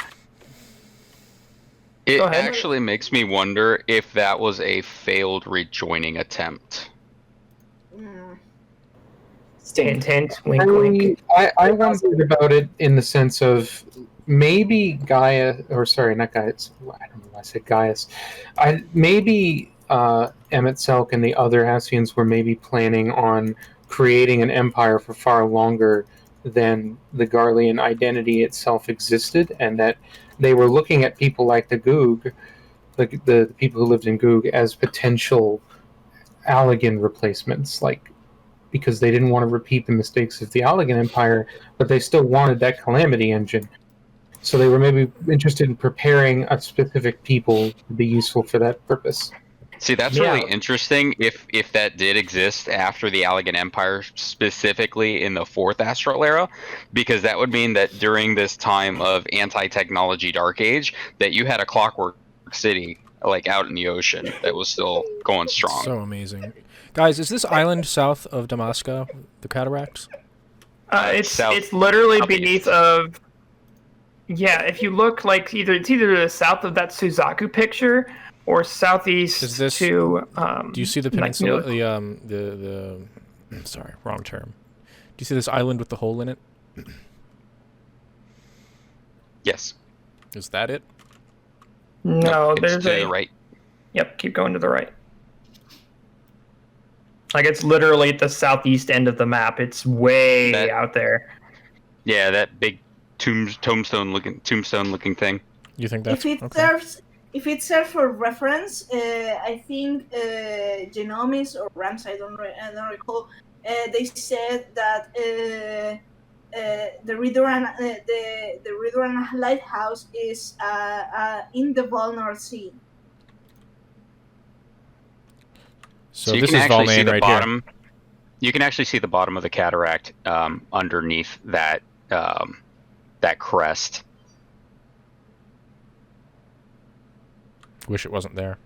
It actually makes me wonder if that was a failed rejoining attempt. Hint, wink, wink. I wondered about it in the sense of maybe Gaia, or sorry, not Gaius. I don't know why I said Gaius. Maybe emet-selch and the other Ascians were maybe planning on creating an empire for far longer than the Garlean identity itself existed, and that they were looking at people like the Goog, like the people who lived in Goog, as potential Allagan replacements, because they didn't want to repeat the mistakes of the Allagan Empire, but they still wanted that Calamity Engine. So they were maybe interested in preparing a specific people to be useful for that purpose. See, that's really interesting if that did exist after the Allagan Empire, specifically in the Fourth Astral Era, because that would mean that during this time of anti-technology Dark Age, that you had a clockwork city out in the ocean that was still going strong. So amazing. Guys, is this island south of Damasca, the cataracts? It's literally beneath of... Yeah, if you look it's either to the south of that Suzaku picture or southeast to... do you see the peninsula? Sorry, wrong term. Do you see this island with the hole in it? Yes. Is that it? No, there's to the right. Yep, keep going to the right. It's literally at the southeast end of the map. It's way out there. Yeah, that big tombstone looking thing. You think that's If it serves for reference, I think Genomis or Rams, I don't recall. They said that the Ridorana lighthouse is in the Volnor Sea. So this is Valmain right bottom, here. You can actually see the bottom of the cataract underneath that crest. Wish it wasn't there.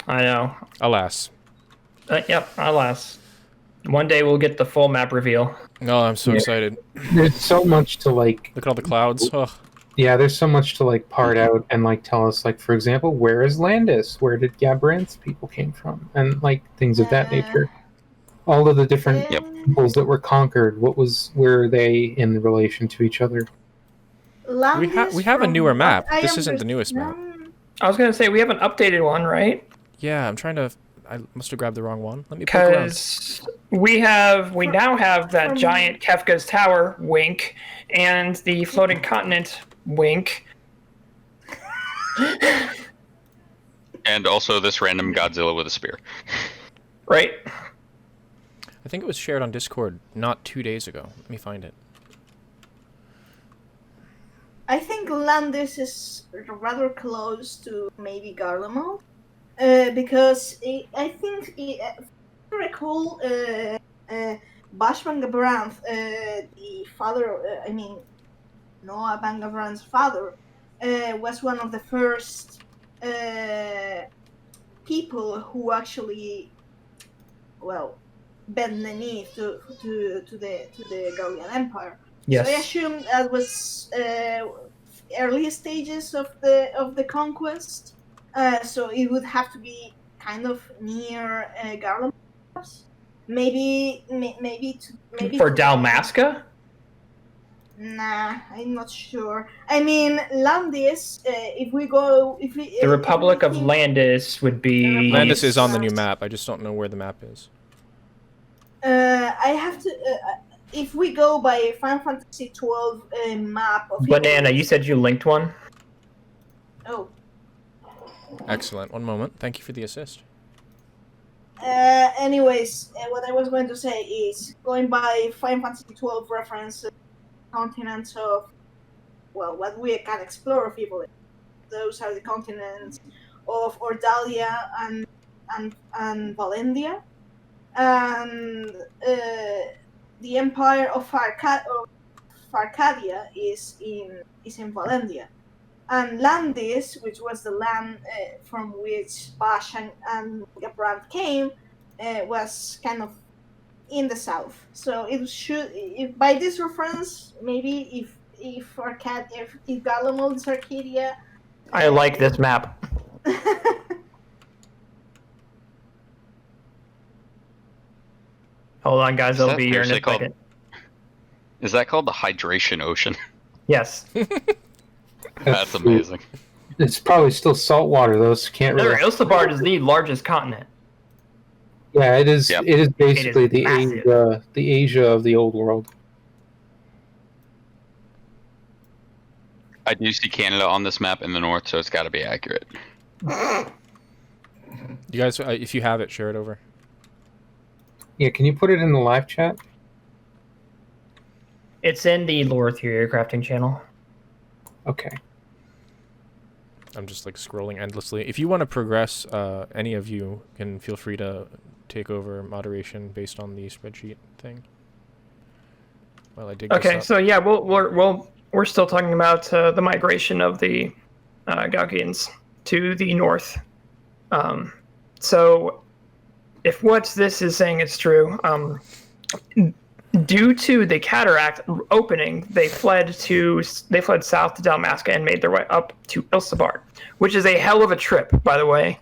I know. Alas. Yep, alas. One day we'll get the full map reveal. No, I'm so excited. There's so much to like. Look at all the clouds. Oh, Yeah, there's so much to like part out and like tell us, like, for example, where is Landis? Where did Gabranth's people came from? And like things of that nature. All of the different peoples that were conquered. Where are they in relation to each other? we have a newer map. This isn't the newest map. I was gonna say we have an updated one, right? Yeah, I'm trying to. I must have grabbed the wrong one. Let me poke around. Because we now have that giant Kefka's Tower, wink, and the floating continent, wink. And also this random Godzilla with a spear. Right. I think it was shared on Discord not 2 days ago. Let me find it. I think Landis is rather close to maybe Garlemald, because I think, if I recall, Bashman Gabranth, the father, Noah Bangabranth's father, was one of the first people who actually, bent the knee to the Garlean Empire. Yes. So I assume that was early stages of the conquest. So it would have to be kind of near Garlemald. Maybe For Dalmasca? Nah, I'm not sure. I mean, Landis. The Republic of Landis would be. Landis is on the new map. I just don't know where the map is. I have to. If we go by Final Fantasy XII map of Banana, you said you linked one? Oh. Excellent. One moment. Thank you for the assist. Anyways, what I was going to say is, going by Final Fantasy XII reference continents of, what we can explore of evil. Those are the continents of Ordalia and Valendia. And the Empire of Arcadia is in Valendia, and Landis, which was the land from which Bash and Gabranth came, was kind of in the south. So it should, by this reference, maybe if Garlemald is Arcadia. I like this map. Hold on, guys. I'll be here in a second. Is that called the Hydration Ocean? Yes. That's amazing. It's probably still salt water, though, so can't really... Ilsabard is the largest continent. Yeah, it is. Yep. It is basically It is the Asia of the old world. I do see Canada on this map in the north, so it's got to be accurate. You guys, if you have it, share it over. Yeah, can you put it in the live chat? It's in the Lore Theory Crafting channel. Okay. I'm just like scrolling endlessly. If you want to progress, any of you can feel free to take over moderation based on the spreadsheet thing. Well, I dig this Okay, up. so yeah, we're still talking about the migration of the Gaugians to the north. So, if what this is saying is true, due to the cataract opening, they fled south to Dalmasca and made their way up to Ilsabard, which is a hell of a trip, by the way.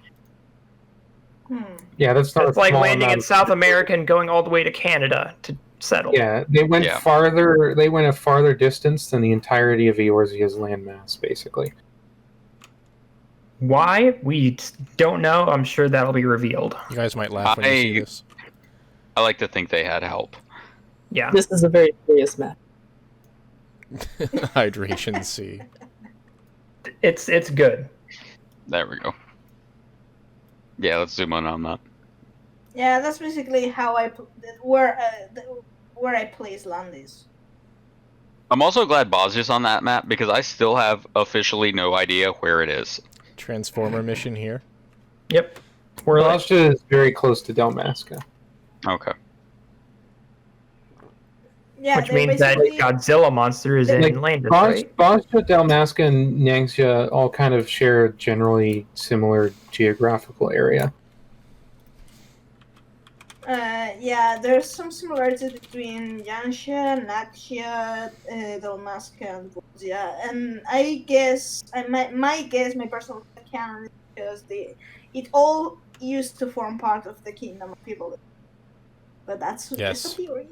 Yeah, that's not. It's like landing in South America and going all the way to Canada to settle. Yeah, they went farther. They went a farther distance than the entirety of Eorzea's landmass, basically. Why? We don't know. I'm sure that'll be revealed. You guys might laugh when you see this. I like to think they had help. Yeah. This is a very serious map. Hydration C. It's good. There we go. Yeah, let's zoom in on that. Yeah, that's basically how where I place Landis. I'm also glad Bosnia's on that map because I still have officially no idea where it is. Transformer mission here. Yep. Bosnia is very close to Dalmasca. Okay. Yeah, which means that Godzilla monster is in Landis, right? Bosnia, Dalmasca, and Nangxia all kind of share a generally similar geographical area. Yeah, there's some similarities between Yansha, Naxia, Dalmasca, and Bosnia, and I guess my personal canon is because it all used to form part of the Kingdom of Evil, but that's just a Yes. theory.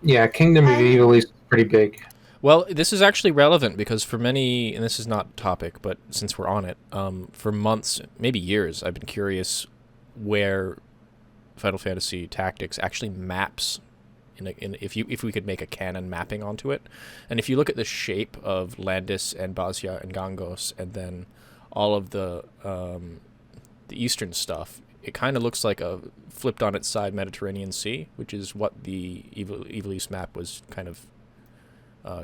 Yeah, Kingdom of And- Evil is pretty big. Well, this is actually relevant because for many, and this is not topic, but since we're on it, for months, maybe years, I've been curious where Final Fantasy Tactics actually maps. If we could make a canon mapping onto it, and if you look at the shape of Landis and Basia and Gangos, and then all of the eastern stuff, it kind of looks like a flipped on its side Mediterranean Sea, which is what the Evil East map was kind of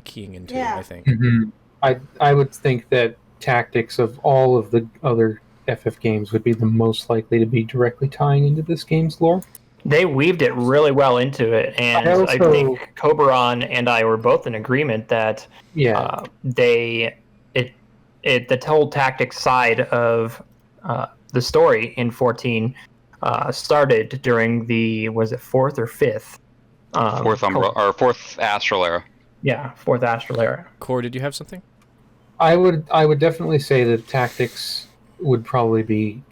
keying into, Yeah. I think. Mm-hmm. I would think that Tactics of all of the other FF games would be the most likely to be directly tying into this game's lore. They weaved it really well into it, and I think Koberon and I were both in agreement that the whole tactics side of the story in 14 started during the fourth or fifth fourth Astral Era. Yeah, fourth Astral Era. Core, did you have something? I would definitely say that Tactics would probably be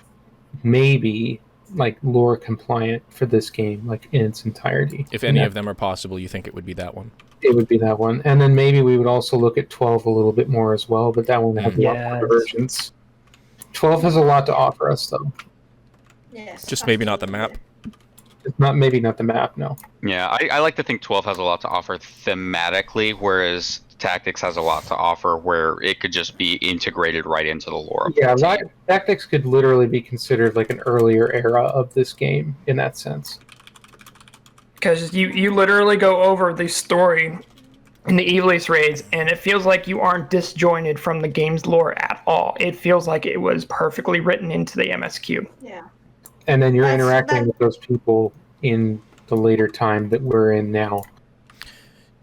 maybe like lore compliant for this game, like in its entirety. If any of them are possible, you think it would be that one? It would be that one, and then maybe we would also look at 12 a little bit more as well. But that one has a lot more versions. 12 has a lot to offer us, though. Yes. Just maybe not the map. It's maybe not the map, no. Yeah, I like to think 12 has a lot to offer thematically, whereas Tactics has a lot to offer where it could just be integrated right into the lore of Yeah, 14. Tactics could literally be considered like an earlier era of this game in that sense. Because you literally go over the story in the Evil East raids, and it feels like you aren't disjointed from the game's lore at all. It feels like it was perfectly written into the MSQ. Yeah. And then you're interacting with those people in the later time that we're in now.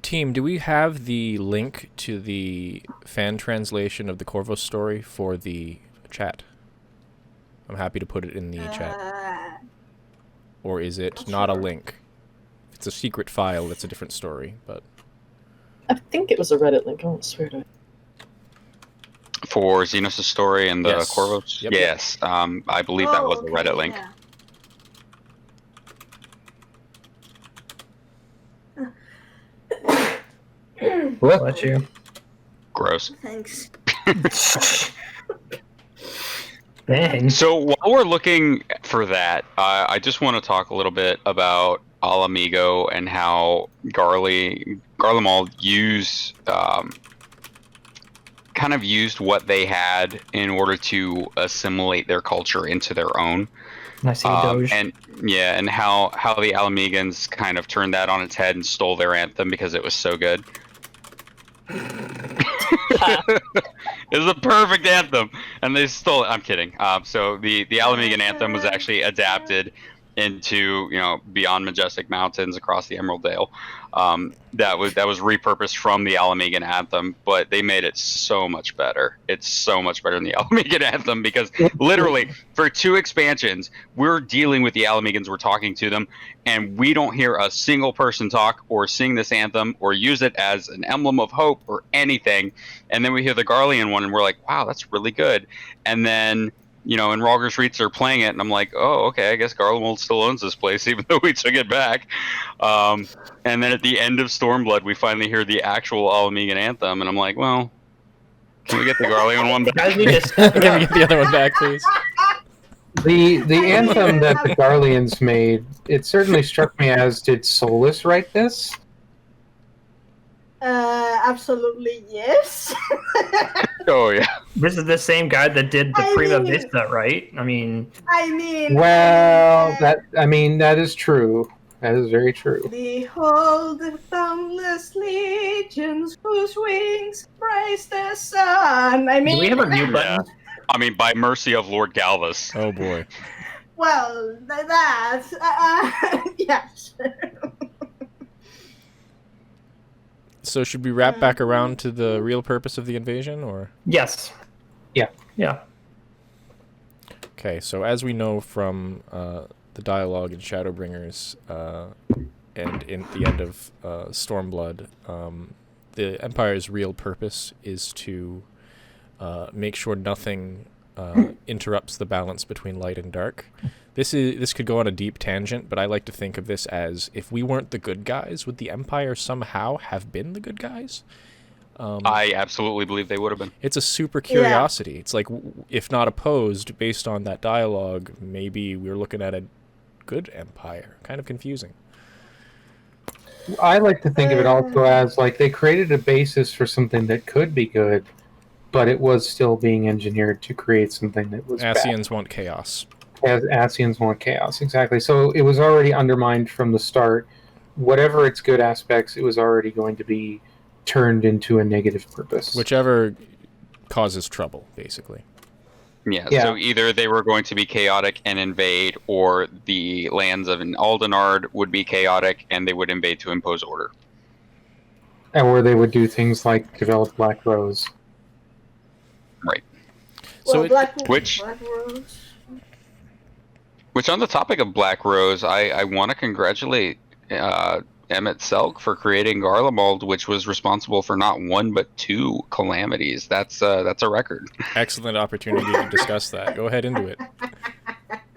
Team, do we have the link to the fan translation of the Corvus story for the chat? I'm happy to put it in the chat. Or is it not a link? If it's a secret file, that's a different story, but... I think it was a Reddit link, I won't swear to it. For Xenos' story and the Yes. Corvus? Yep. Yes, I believe that was a Reddit link. Yeah. Bless you. Gross. Thanks. Dang. So while we're looking for that, I just want to talk a little bit about Al Amigo and how Garlemald kind of used what they had in order to assimilate their culture into their own. I see Doge. And how the Alamegans kind of turned that on its head and stole their anthem because it was so good. It was a perfect anthem, and they stole it. I'm kidding. So the Alamegan anthem was actually adapted into Beyond Majestic Mountains across the Emerald Dale. That was repurposed from the Alamegan anthem, but they made it so much better. It's so much better than the Alamegan anthem because literally for 2 expansions we're dealing with the Alamegans, we're talking to them, and we don't hear a single person talk or sing this anthem or use it as an emblem of hope or anything. And then we hear the Garlean one and we're like, wow, that's really good. And then in Rogers Reeds they're playing it, and I'm like, oh, okay, I guess Garlemald still owns this place, even though we took it back. And then at the end of Stormblood, we finally hear the actual Alamegan anthem, and I'm like, well, can we get the Garlean one back? Guys need to Can we get the other one back, please? The anthem that the Garleans made, it certainly struck me as, did Solus write this? Absolutely yes. Oh, yeah. This is the same guy that did the I Prima mean- Vista, right? I mean, Well, that is true. That is very true. Behold the boundless legions whose wings embrace the sun. I mean, do we have a mute button? I mean, by mercy of Lord Galvus. Oh boy. well, that. Yes. So should we wrap back around to the real purpose of the invasion, or? Yes. Yeah. Yeah. Okay, so as we know from the the dialogue in Shadowbringers and in the end of Stormblood, the Empire's real purpose is to make sure nothing interrupts the balance between light and dark. This could go on a deep tangent, but I like to think of this as, if we weren't the good guys, would the Empire somehow have been the good guys? I absolutely believe they would have been. It's a super curiosity. It's like, if not opposed, based on that dialogue, maybe we're looking at a good Empire. Kind of confusing. I like to think of it also as, like, they created a basis for something that could be good, but it was still being engineered to create something that was Ascians want chaos. As Ascians want chaos, exactly. So it was already undermined from the start. Whatever its good aspects, it was already going to be turned into a negative purpose. Whichever causes trouble, basically. Yeah, so either they were going to be chaotic and invade, or the lands of Aldenard would be chaotic and they would invade to impose order. Or they would do things like develop Black Rose. Right. So which on the topic of Black Rose, I want to congratulate emet-selch for creating Garlemald, which was responsible for not one but two calamities. That's a record. Excellent opportunity to discuss that. Go ahead into it.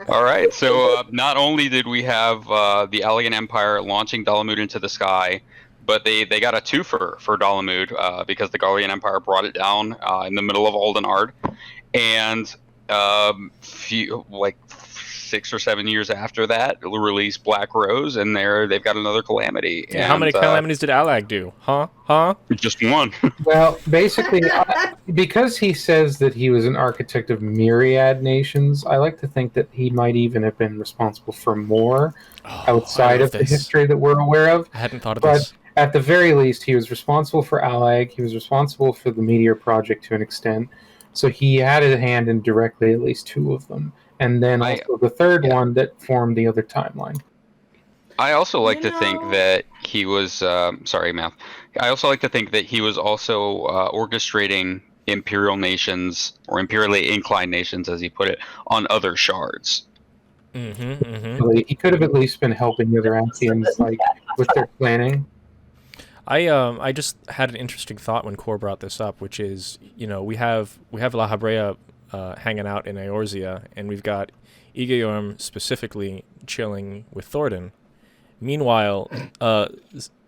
All right. So not only did we have the Allian Empire launching Dalamud into the sky, but they got a twofer for Dalamud because the Garlean Empire brought it down in the middle of Aldenard, and 6 or 7 years after that, released Black Rose, and they've got another calamity. Yeah, and, how many calamities did Allag do? Huh? Just one. Well, basically, because he says that he was an architect of myriad nations, I like to think that he might even have been responsible for more outside of the history that we're aware of. I hadn't thought of But this. at the very least, he was responsible for Allag. He was responsible for the Meteor Project to an extent. So he had a hand in directly at least two of them. And then also the third one that formed the other timeline. I also like to think that he was sorry, Math. I also like to think that he was also orchestrating imperial nations, or imperially inclined nations, as he put it, on other shards. He could have at least been helping the other Ascians, like, with their planning. I just had an interesting thought when Core brought this up, which is, we have La Habrea hanging out in Eorzea, and we've got Egeorm specifically chilling with Thordan. Meanwhile,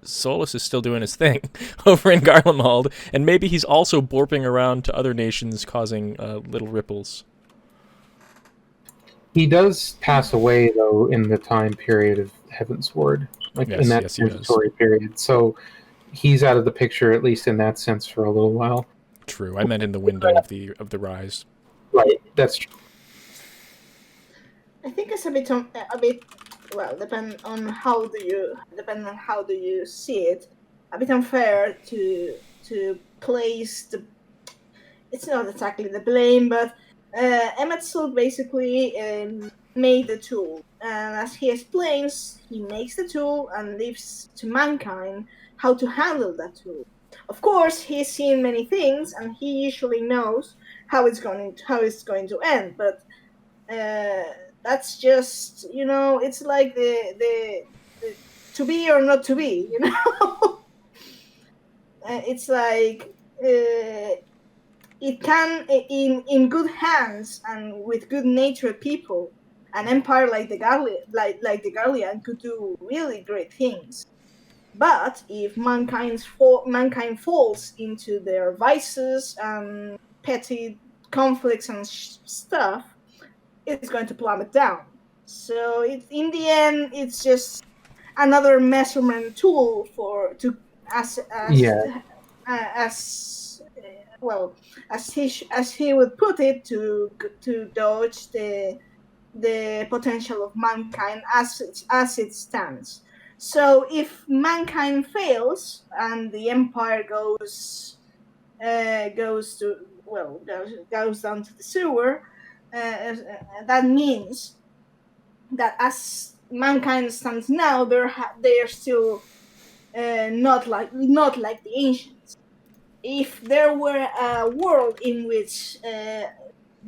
Solus is still doing his thing over in Garlemald, and maybe he's also borping around to other nations, causing little ripples. He does pass away, though, in the time period of Heavensward, in that transitory period. So he's out of the picture, at least in that sense, for a little while. True. I meant in the window of the rise. Right, that's true. I think it's a bit well, depending on how do you see it, a bit unfair to place the. It's not exactly the blame, but emet-selch basically made the tool, and as he explains, he makes the tool and leaves to mankind how to handle that tool. Of course, he's seen many things, and he usually knows how it's going to end, but that's just, it's like the to be or not to be, it's like it can, in good hands and with good-natured people, an empire like the Garlean could do really great things. But if mankind falls into their vices and petty conflicts and stuff, it's going to plummet down. So in the end, it's just another measurement tool as he would put it, to dodge the potential of mankind as it stands. So if mankind fails and the empire goes down to the sewer, that means that as mankind stands now, they are still not like the ancients. If there were a world in which,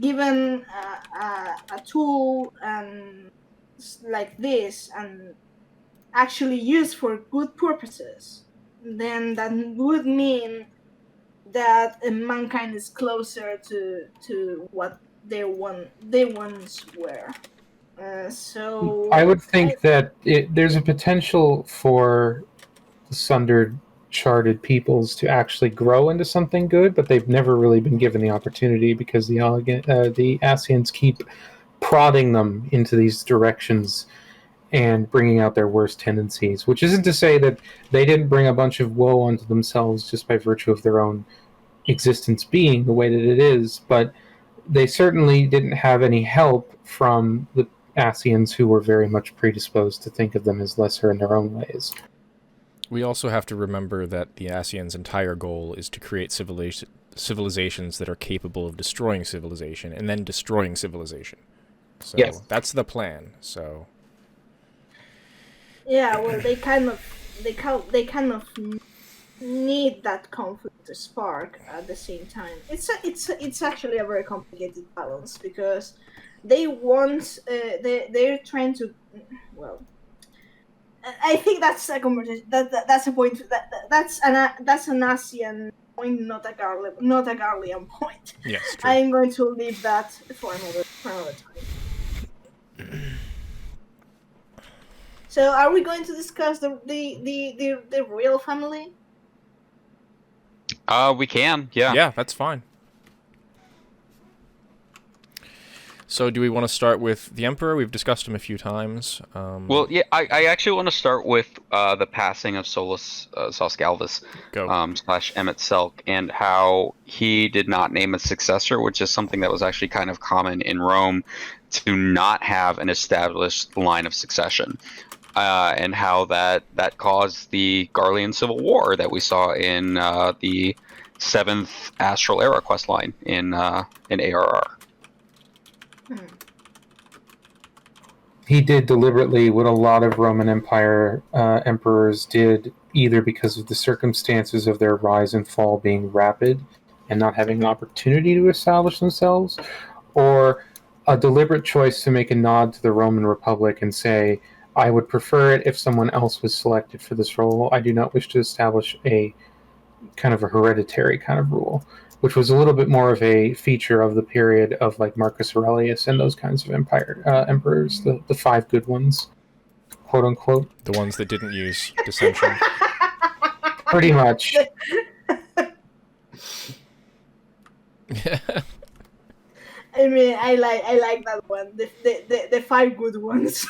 given a tool and like this and actually used for good purposes, then that would mean that mankind is closer to what they once were. So I would think that there's a potential for the sundered, charted peoples to actually grow into something good, but they've never really been given the opportunity because the Asians keep prodding them into these directions and bringing out their worst tendencies, which isn't to say that they didn't bring a bunch of woe onto themselves just by virtue of their own existence being the way that it is, but they certainly didn't have any help from the Asians, who were very much predisposed to think of them as lesser in their own ways. We also have to remember that the Asians' entire goal is to create civilizations that are capable of destroying civilization and then destroying civilization. So Yes. that's the plan. So yeah, well, they kind of need that conflict to spark at the same time. It's actually a very complicated balance because they want they're trying to, well, I think that's a conversation. That's a point. That's an ASEAN point, not a Garlean point. yes, true. I'm going to leave that for another time. So, are we going to discuss the royal family? We can, yeah. Yeah, that's fine. So do we want to start with the Emperor? We've discussed him a few times. Well, yeah, I actually want to start with the passing of Solus Sosgalvis Go. / emet-selch, and how he did not name a successor, which is something that was actually kind of common in Rome, to not have an established line of succession. And how that caused the Garlean Civil War that we saw in the 7th Astral Era questline in ARR. He did deliberately what a lot of Roman Empire emperors did, either because of the circumstances of their rise and fall being rapid and not having an opportunity to establish themselves, or a deliberate choice to make a nod to the Roman Republic and say, I would prefer it if someone else was selected for this role. I do not wish to establish a kind of a hereditary kind of rule, which was a little bit more of a feature of the period of like Marcus Aurelius and those kinds of emperors, the 5 good ones, quote unquote. The ones that didn't use dissension. Pretty much. I mean, I like that one. The 5 good ones.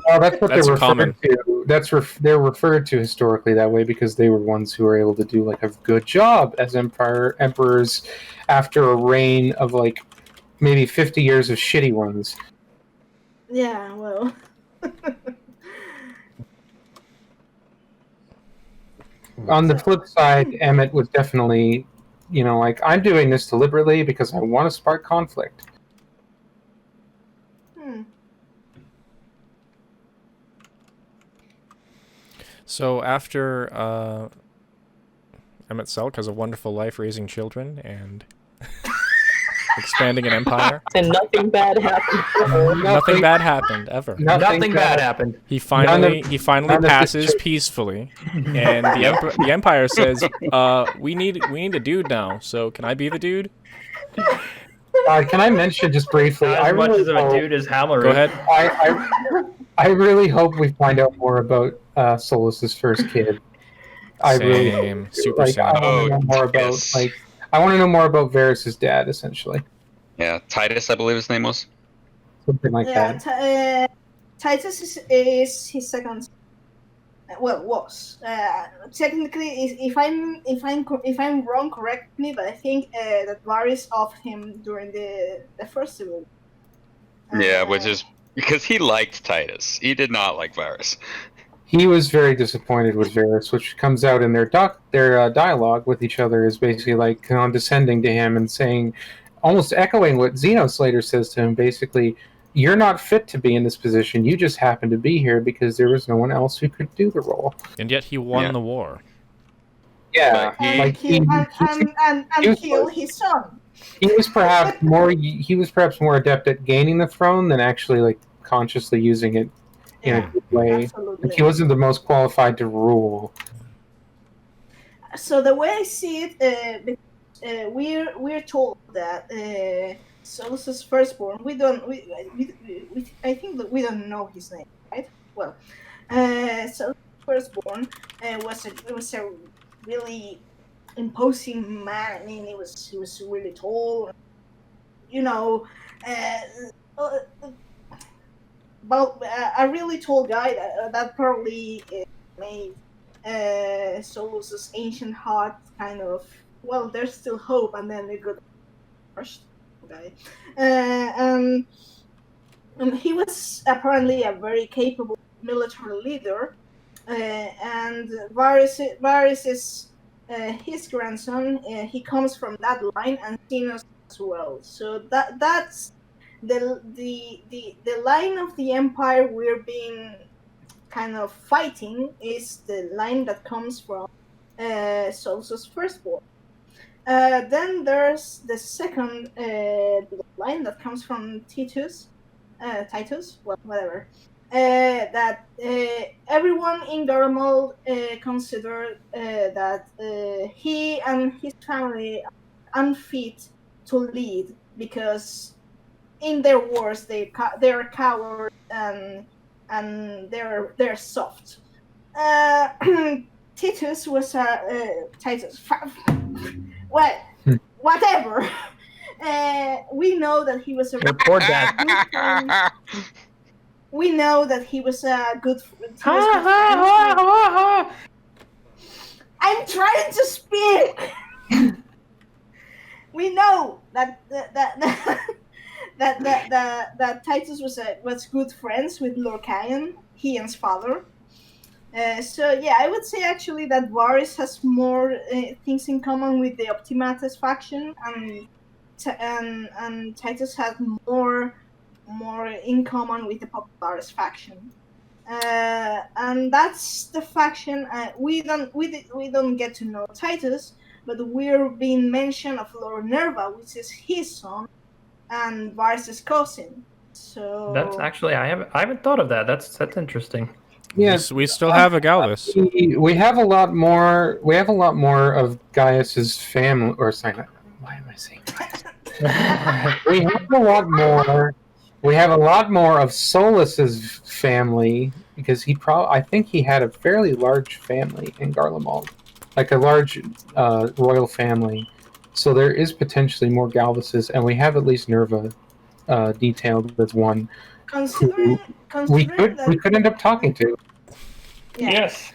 No, that's what That's they're common. referred to. They're referred to historically that way because they were ones who were able to do like a good job as emperors after a reign of like maybe 50 years of shitty ones. Yeah, well. On the flip side, Emmet was definitely, like, I'm doing this deliberately because I want to spark conflict. So after emet-selch has a wonderful life raising children and expanding an empire. And nothing bad happened. Nothing bad happened ever. Nothing bad happened. He finally none of this passes church. peacefully, and the Empire says, "We need a dude now. So can I be the dude?" Can I mention just briefly? Not as much as of a dude as Hammer. Go ahead. I really hope we find out more about Solus's first kid. I really Same. Super like. same. I want to know more about Titus. I want to know more about Varys' dad, essentially, Yeah, Titus, I believe his name was. something like Yeah, that. Titus is his second. Well, was technically, if I'm wrong, correct me. But I think that Varys off him during the first civil. Yeah, which is because he liked Titus. He did not like Varys. He was very disappointed with Varys, which comes out in their dialogue with each other is basically like condescending to him and saying, almost echoing what Xenos later says to him, basically, you're not fit to be in this position. You just happen to be here because there was no one else who could do the role. And yet he won Yeah. the war. Yeah, He- like and kill his son. he was perhaps more adept at gaining the throne than actually like consciously using it in Yeah, a good way. absolutely. Like he wasn't the most qualified to rule. So the way I see it, we're told that Solus's firstborn. I think that we don't know his name, right? Well, Solus's firstborn was a really imposing man. I mean, he was really tall. You know, well, a really tall guy that probably made Solus's ancient heart kind of, well, there's still hope, and then it got crushed. Okay, and he was apparently a very capable military leader, and Varys is his grandson. He comes from that line, and Xenos as well. So that's the line of the Empire we're being kind of fighting is the line that comes from Solus' firstborn. Then there's the second line that comes from Titus, well, whatever. That everyone in Garlemald considered that he and his family are unfit to lead because in their wars they're cowards and they're soft. Titus was Titus. Well, whatever. We know that he was a Your poor dad. We know that he was a good. I'm trying to speak. We know that Titus was good friends with Lord Cain, Ian's father. So yeah, I would say actually that Varys has more things in common with the Optimatus faction, and Titus has more in common with the Popularis faction. And that's the faction. We don't get to know Titus, but we're being mentioned of Lord Nerva, which is his son and Varys' cousin. So That's actually I haven't thought of that. That's interesting. Yes, We still have a Galvus. we have a lot more. We have a lot more of Gaius's family. Or sorry, why am I saying Gaius? We have a lot more. We have a lot more of Solus's family because I think he had a fairly large family in Garlemald, like a large royal family. So there is potentially more Galvuses, and we have at least Nerva detailed as one considering we that, could end up talking to. yeah. Yes.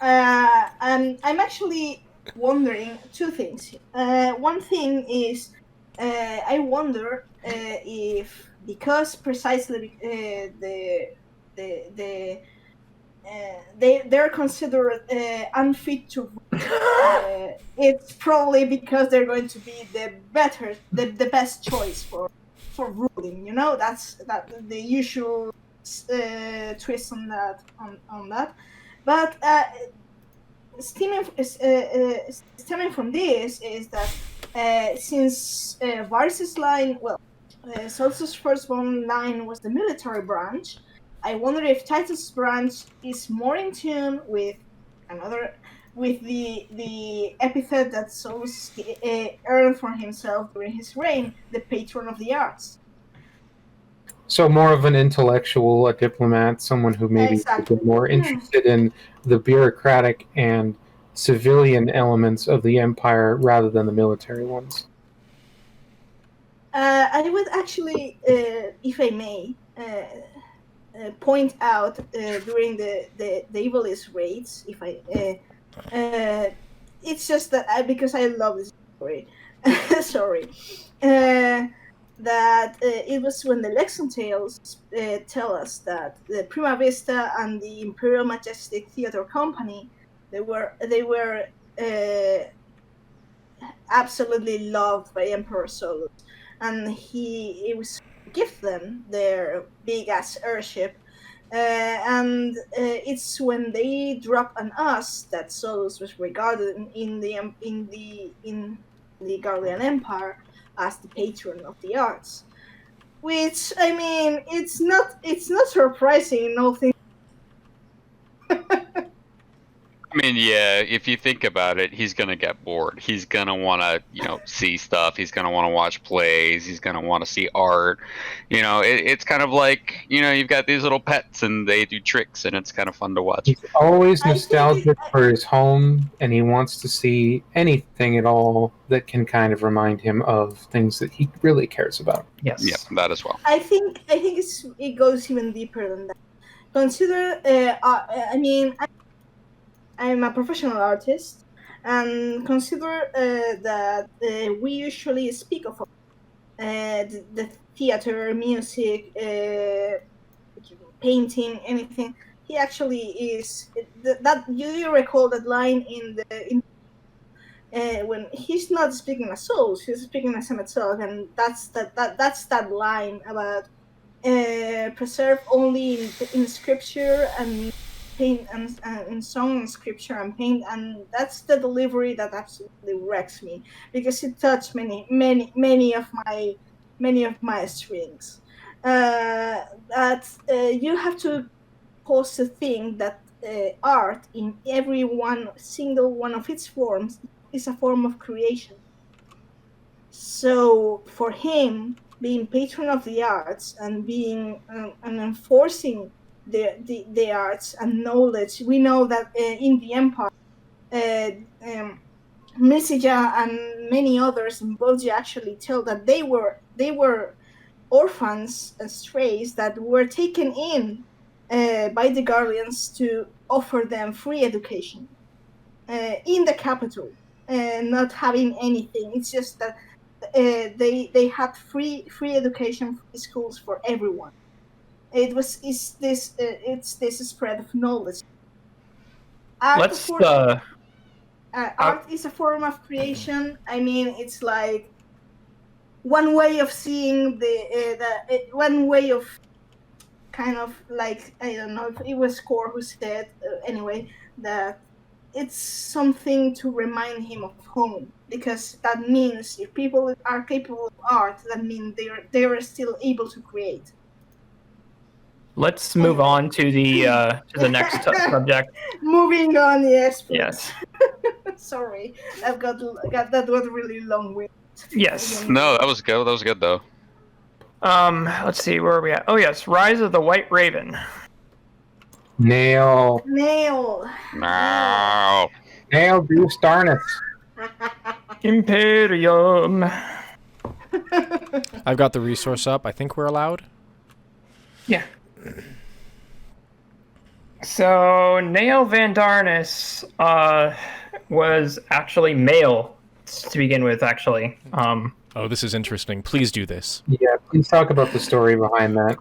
I'm actually wondering two things. One thing is, I wonder if because precisely they're considered unfit to rule, it's probably because they're going to be the best choice for ruling. You know, that's the usual twist on that. But stemming from this is that since Varys' line, well, Solus' firstborn line was the military branch, I wonder if Titus' branch is more in tune with the epithet that Solus earned for himself during his reign, the patron of the arts. So more of an intellectual, a diplomat, someone who maybe Exactly. is more interested in the bureaucratic and civilian elements of the empire rather than the military ones. I would actually, if I may, point out during the Evilist raids, if it's just that because I love this story, sorry, that it was when the Lexon Tales tell us that the Prima Vista and the Imperial Majestic Theatre Company, they were absolutely loved by Emperor Solus, and he was to give them their big ass airship, and it's when they drop on us that Solus was regarded in the Garlean Empire as the patron of the arts. which I mean, it's not surprising in all things. I mean, yeah, if you think about it, he's gonna get bored. He's gonna want to, see stuff. He's gonna want to watch plays. He's gonna want to see art. It's kind of like, you've got these little pets and they do tricks, and it's kind of fun to watch. He's always nostalgic for his home, and he wants to see anything at all that can kind of remind him of things that he really cares about. Yes. Yeah, that as well. I think it goes even deeper than that. Consider, I'm a professional artist, and consider that we usually speak of the theater, music, painting, anything. He actually is that. You recall that line when he's not speaking as souls, he's speaking as emet-selch, and that's that line about preserve only in scripture and paint and song and scripture and paint, and that's the delivery that absolutely wrecks me, because it touched many of my strings. That you have to pause to think that art in every single one of its forms is a form of creation. So for him, being patron of the arts and being and enforcing the arts and knowledge, we know that in the Empire, Misija and many others in Bulgaria actually tell that they were orphans and strays that were taken in by the Guardians to offer them free education in the capital, not having anything. It's just that they had free education, free schools for everyone. It's this spread of knowledge. Art is a form of creation. I mean, it's like one way of seeing one way of kind of like, I don't know if it was Core who said anyway, that it's something to remind him of home, because that means if people are capable of art, that means they are still able to create. Let's move on to the next subject. Moving on, yes. Yes. Sorry, I've got that was really long way. Yes. No, that was good. That was good though. Let's see, where are we at? Oh yes, Rise of the White Raven. Nail. No. Nail Goose Darnus. Imperium. I've got the resource up. I think we're allowed. Yeah. So Nail Van Darnus was actually male to begin with, actually. Oh, this is interesting. Please do this. Yeah, please talk about the story behind that.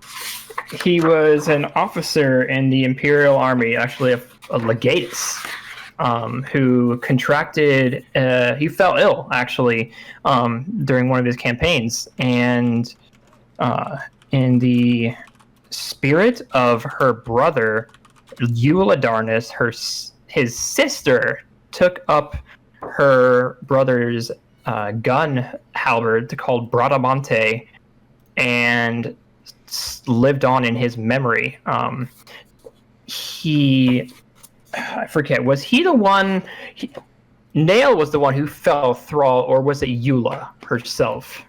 He was an officer in the Imperial Army, actually a legatus, who contracted, he fell ill, actually, during one of his campaigns. And in the spirit of her brother, Eula Darnus, his sister, took up her brother's gun halberd called Bradamante and lived on in his memory. I forget, was he the one... Nail was the one who fell thrall, or was it Eula herself?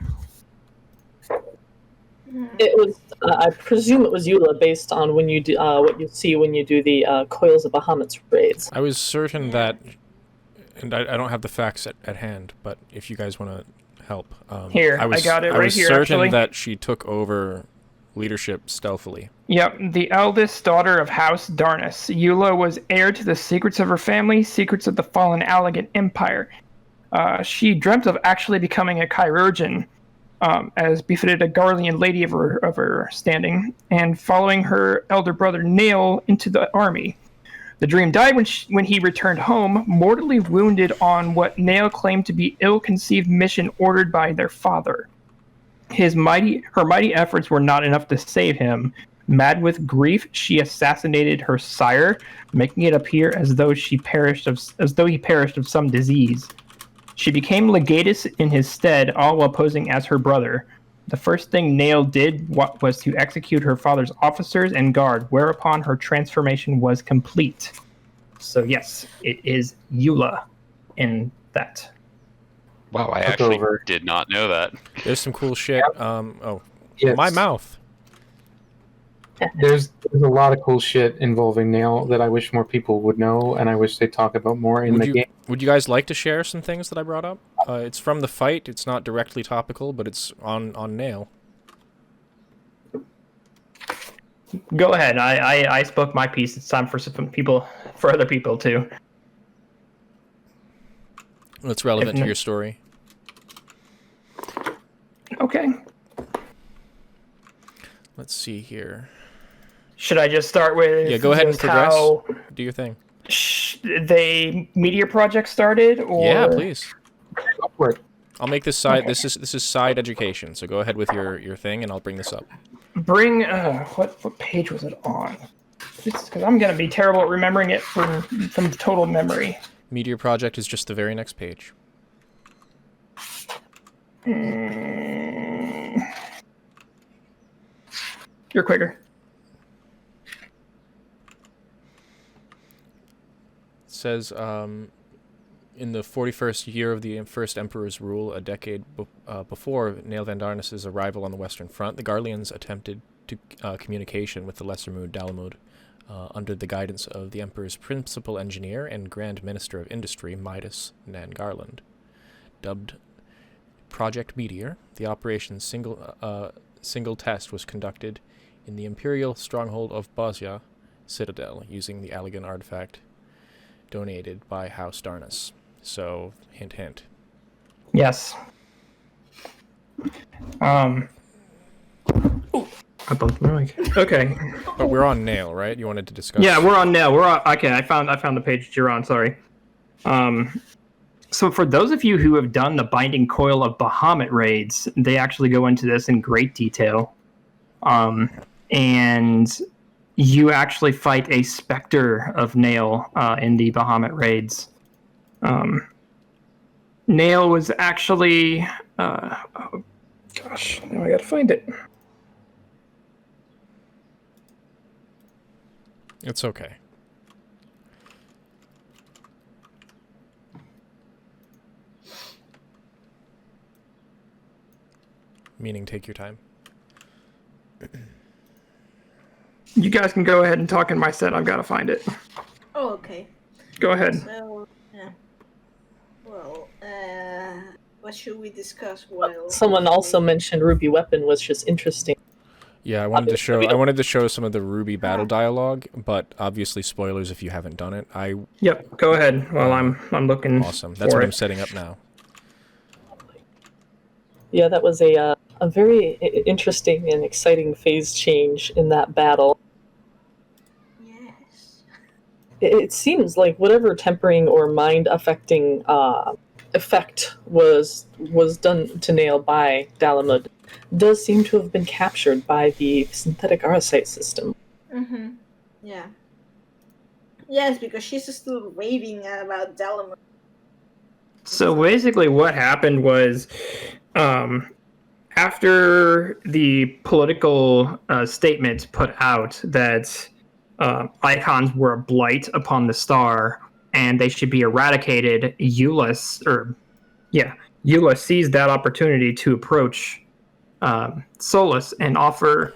It was, I presume it was Eula, based on when you do what you see when you do the Coils of Bahamut's raids. I was certain that, and I don't have the facts at hand, but if you guys want to help. Here, I got it right here, I was certain actually. that she took over leadership stealthily. Yep, the eldest daughter of House Darnus. Eula was heir to the secrets of her family, secrets of the fallen Allegan Empire. She dreamt of actually becoming a chirurgeon, as befitted a Garlean lady of her standing, and following her elder brother Nail into the army. The dream died when he returned home, mortally wounded on what Nail claimed to be ill-conceived mission ordered by their father. Her mighty efforts were not enough to save him. Mad with grief, she assassinated her sire, making it appear as though he perished of some disease. She became legatus in his stead, all while posing as her brother. The first thing Nail did was to execute her father's officers and guard, whereupon her transformation was complete. So yes, it is Eula in that. Wow, I Took actually over. did not know that. There's some cool shit. Yes. My mouth. There's a lot of cool shit involving Nail that I wish more people would know, and I wish they'd talk about more in the game. Would you guys like to share some things that I brought up? It's from the fight. It's not directly topical, but it's on Nail. Go ahead. I spoke my piece. It's time for other people too. That's relevant to your story. Okay. Let's see here. Should I just start with? Yeah, go ahead and just progress. how Do your thing. the Meteor Project started? Or... Yeah, please. Go for it. I'll make this side. Okay. This is side education. So go ahead with your thing, and I'll bring this up. Bring what page was it on? Because I'm gonna be terrible at remembering it from total memory. Meteor Project is just the very next page. You're quicker. It says, in the 41st year of the first Emperor's rule, a decade before Nail Van Darnus' arrival on the Western Front, the Garleans attempted to communication with the Lesser Moon Dalamud under the guidance of the Emperor's principal engineer and Grand Minister of Industry, Midas Nan Garland. Dubbed Project Meteor, the operation's single test was conducted in the Imperial stronghold of Bosnia Citadel using the Allegan artifact donated by House Darnus. So, hint, hint. Yes. I bumped my mic. Okay. But we're on Nail, right? You wanted to discuss? Yeah, we're on now. We're on. Okay, I found the page that you're on. Sorry. So for those of you who have done the Binding Coil of Bahamut raids, they actually go into this in great detail. And you actually fight a Spectre of Nail in the Bahamut raids. Nail was actually... oh, gosh, now I gotta find it. It's okay. Meaning take your time. You guys can go ahead and talk in my set. I've got to find it. Oh, okay. Go ahead. So, yeah. Well, what should we discuss while... Someone also mentioned Ruby Weapon was just interesting. Yeah, I wanted to show some of the Ruby battle dialogue, but obviously spoilers if you haven't done it. Yep, go ahead while I'm looking. Awesome. That's for what it. I'm setting up now. Yeah, that was a very interesting and exciting phase change in that battle. Yes. It seems like whatever tempering or mind-affecting effect was done to Nail by Dalamud does seem to have been captured by the synthetic Arasite system. Mm-hmm. Yeah. Yes, because she's still raving about Dalamud. So basically what happened was after the political statement put out that icons were a blight upon the star and they should be eradicated, Eula seized that opportunity to approach Solus and offer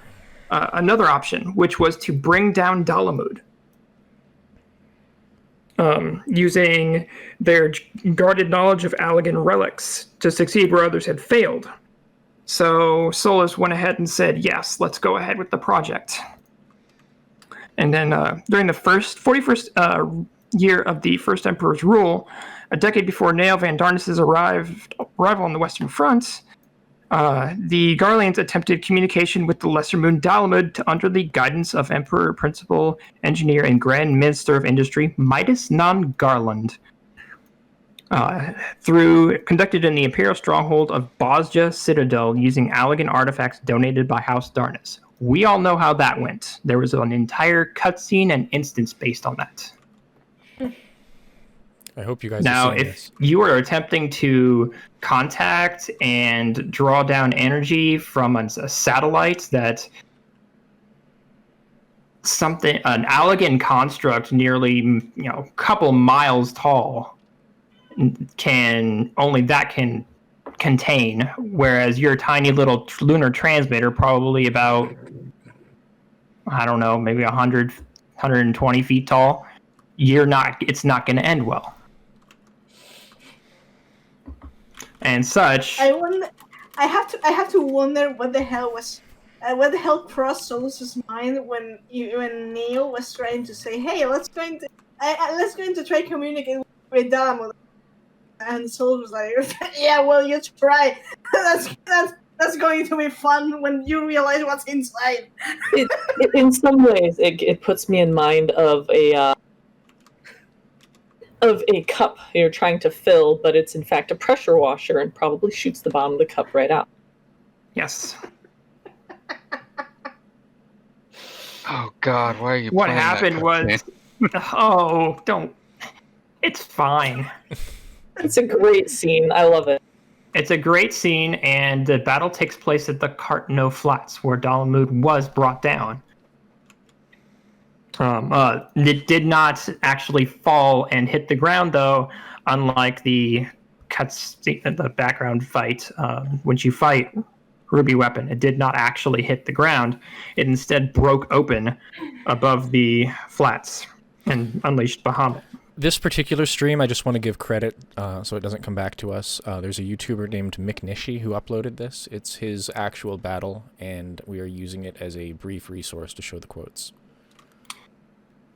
another option, which was to bring down Dalamud. Using their guarded knowledge of Allegan relics to succeed where others had failed. So Solus went ahead and said, yes, let's go ahead with the project. And then during the 41st year of the First Emperor's rule, a decade before Nail Van Darnus' arrival on the Western Front, the Garleans attempted communication with the Lesser Moon Dalamud under the guidance of Emperor, Principal Engineer, and Grand Minister of Industry, Midas Nan Garland, conducted in the Imperial stronghold of Bosnia Citadel using Allegan artifacts donated by House Darnus. We all know how that went. There was an entire cutscene and instance based on that. I hope you guys Now, are seeing if this. you are attempting to contact and draw down energy from a satellite that an Allegan construct nearly, a couple miles tall can contain, whereas your tiny little lunar transmitter, probably about, I don't know, maybe 100, 120 feet tall, it's not going to end well. And such. I wonder. I have to wonder what the hell crossed Solus's mind when Neil was trying to say, "Hey, let's go into try communicate with Garlemald," and Solus was like, "Yeah, well, you try. that's going to be fun when you realize what's inside." In some ways, it puts me in mind of a cup you're trying to fill, but it's in fact a pressure washer and probably shoots the bottom of the cup right out. Yes. Oh God, why are you? What playing happened that was, oh, don't. It's fine. It's a great scene. I love it. It's a great scene, and the battle takes place at the Cartno Flats, where Garlemald was brought down. It did not actually fall and hit the ground, though, unlike the background fight. When you fight Ruby Weapon, it did not actually hit the ground. It instead broke open above the flats and unleashed Bahamut. This particular stream, I just want to give credit so it doesn't come back to us. There's a YouTuber named Mick Nishi who uploaded this. It's his actual battle, and we are using it as a brief resource to show the quotes.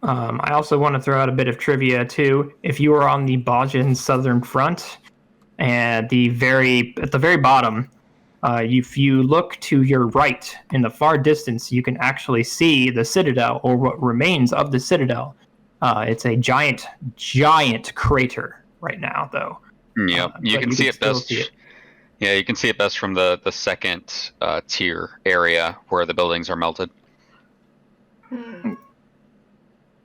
I also want to throw out a bit of trivia, too. If you are on the Bosnian southern front, at the very bottom, if you look to your right in the far distance, you can actually see the citadel, or what remains of the citadel. It's a giant crater right now, though. Yep, you can see it best. Yeah, you can see it best from the second tier area where the buildings are melted.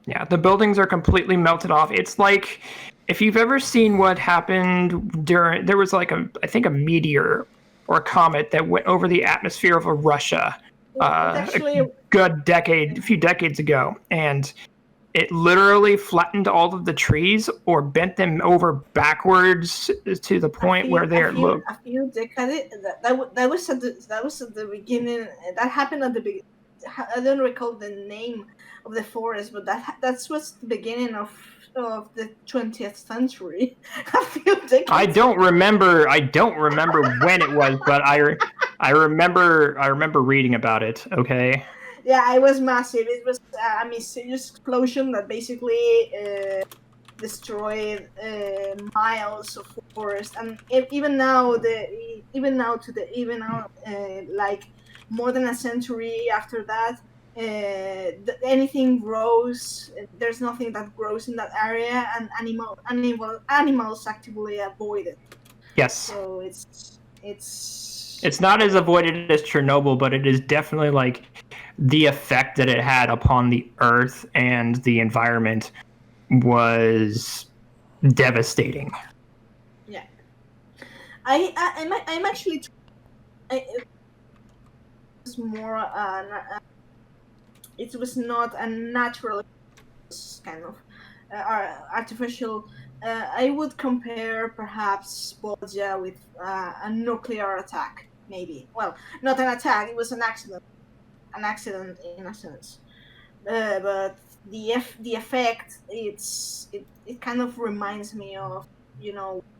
Yeah, the buildings are completely melted off. It's like, if you've ever seen what happened there was like a meteor or a comet that went over the atmosphere of Russia a few decades ago, and it literally flattened all of the trees or bent them over backwards to the point where they're a few decades. That was at the beginning. That happened at the beginning. I don't recall the name of the forest, but that was the beginning of the 20th century. A few decades. I don't remember when it was, but I remember reading about it. Okay. Yeah, it was massive. It was a mysterious explosion that basically destroyed miles of forest, and even now, like more than a century after that, anything grows. There's nothing that grows in that area, and animals actively avoid it. Yes. So it's not as avoided as Chernobyl, but it is definitely like the effect that it had upon the earth and the environment was devastating. Yeah, I'm actually. It's more. It was not a natural kind of artificial. I would compare perhaps Bosnia with a nuclear attack, maybe. Well, not an attack; it was an accident. An accident in a sense, but the effect it kind of reminds me of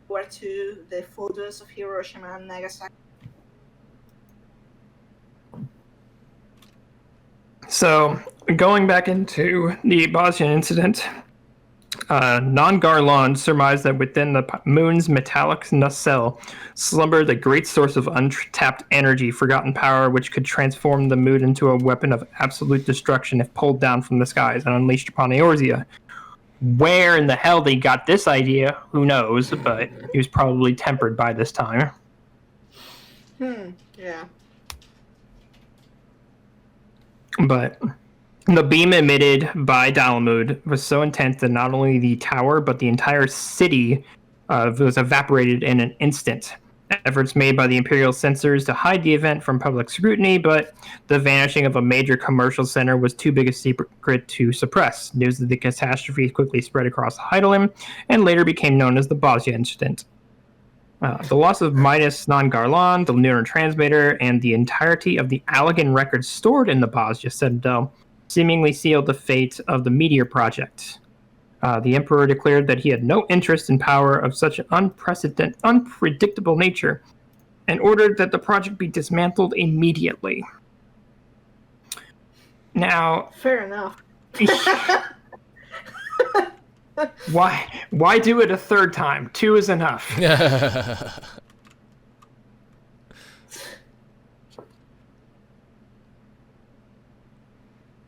War II, the photos of Hiroshima and Nagasaki. So going back into the Bosnian incident, Non-Garlemald surmised that within the moon's metallic nacelle slumbered the great source of untapped energy, forgotten power, which could transform the moon into a weapon of absolute destruction if pulled down from the skies and unleashed upon Eorzea. Where in the hell they got this idea, who knows, but he was probably tempered by this time. Yeah. But The beam emitted by Garlemald was so intense that not only the tower, but the entire city was evaporated in an instant. Efforts made by the Imperial censors to hide the event from public scrutiny, but the vanishing of a major commercial center was too big a secret to suppress. News of the catastrophe quickly spread across Hydrus and later became known as the Bosnia Incident. The loss of Midas Non-Garland, the neurotransmitter, and the entirety of the Allegan records stored in the Bosnia Citadel seemingly sealed the fate of the Meteor Project. The Emperor declared that he had no interest in power of such an unpredictable nature, and ordered that the project be dismantled immediately. Now, Fair enough. why do it a third time? 2 is enough.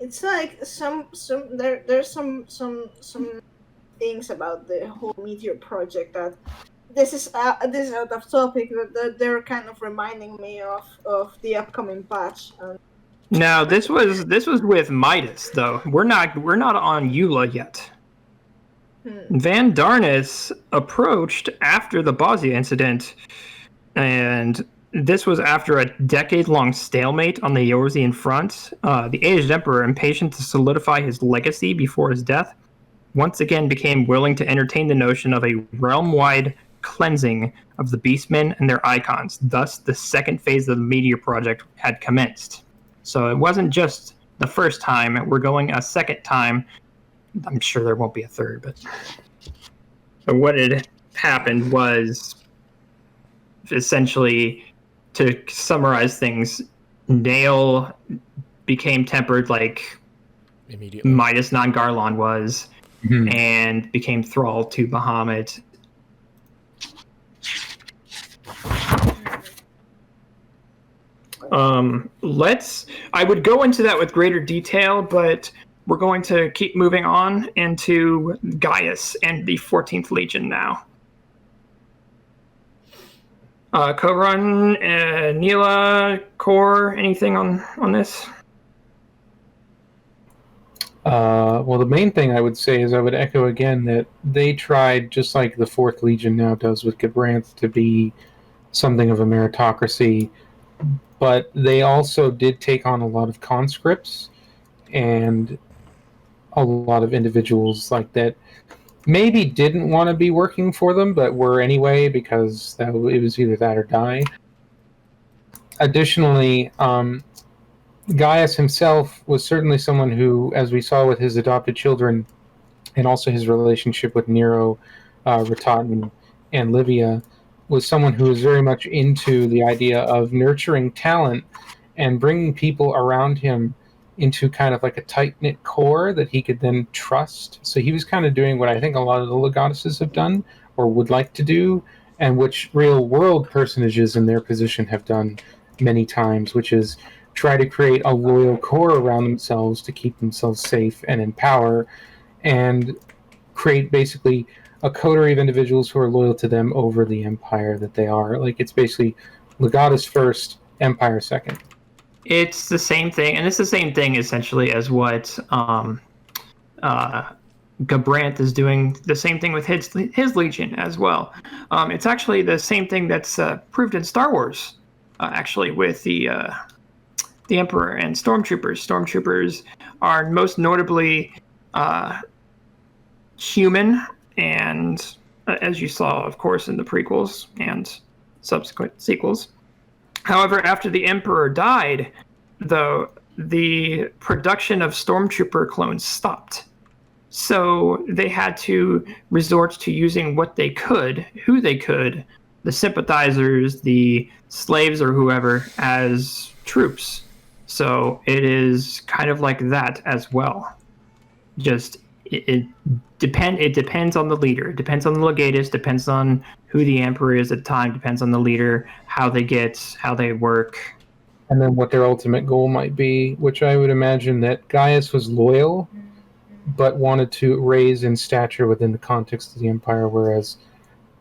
It's like there's some things about the whole Meteor Project that this is out of topic, that they're kind of reminding me of the upcoming patch. Now this was with Midas though. We're not on Eula yet. Van Darnus approached after the Bosnia incident, and this was after a decade-long stalemate on the Eorzean front. The aged emperor, impatient to solidify his legacy before his death, once again became willing to entertain the notion of a realm-wide cleansing of the Beastmen and their icons. Thus, the second phase of the Meteor Project had commenced. So it wasn't just the first time. We're going a second time. I'm sure there won't be a third, but so what had happened was, essentially, to summarize things, Nail became tempered like immediately Midas Non-Garland was, and became thrall to Bahamut. I would go into that with greater detail, but we're going to keep moving on into Gaius and the 14th Legion now. Kovran, Neela, Core, anything on this? Well, the main thing I would say is I would echo again that they tried, just like the 4th Legion now does with Gabranth, to be something of a meritocracy, but they also did take on a lot of conscripts and a lot of individuals like that maybe didn't want to be working for them, but were anyway, because it was either that or die. Additionally, Gaius himself was certainly someone who, as we saw with his adopted children, and also his relationship with Nero, Ratatan, and Livia, was someone who was very much into the idea of nurturing talent and bringing people around him into kind of like a tight-knit core that he could then trust. So he was kind of doing what I think a lot of the Legatus's have done, or would like to do, and which real-world personages in their position have done many times, which is try to create a loyal core around themselves to keep themselves safe and in power, and create basically a coterie of individuals who are loyal to them over the empire that they are. Like, it's basically Legatus first, empire second. It's the same thing, and it's the same thing essentially as what Gabranth is doing. The same thing with his Legion as well. It's actually the same thing that's proved in Star Wars, actually, with the Emperor and Stormtroopers. Stormtroopers are most notably human, and as you saw, of course, in the prequels and subsequent sequels. However, after the Emperor died, the production of Stormtrooper clones stopped. So they had to resort to using what they could, who they could, the sympathizers, the slaves, or whoever, as troops. So it is kind of like that as well. Just it depends on the leader. It depends on the legatus. Depends on who the emperor is at the time. Depends on the leader, how they work, and then what their ultimate goal might be. Which I would imagine that Gaius was loyal, but wanted to raise in stature within the context of the empire, whereas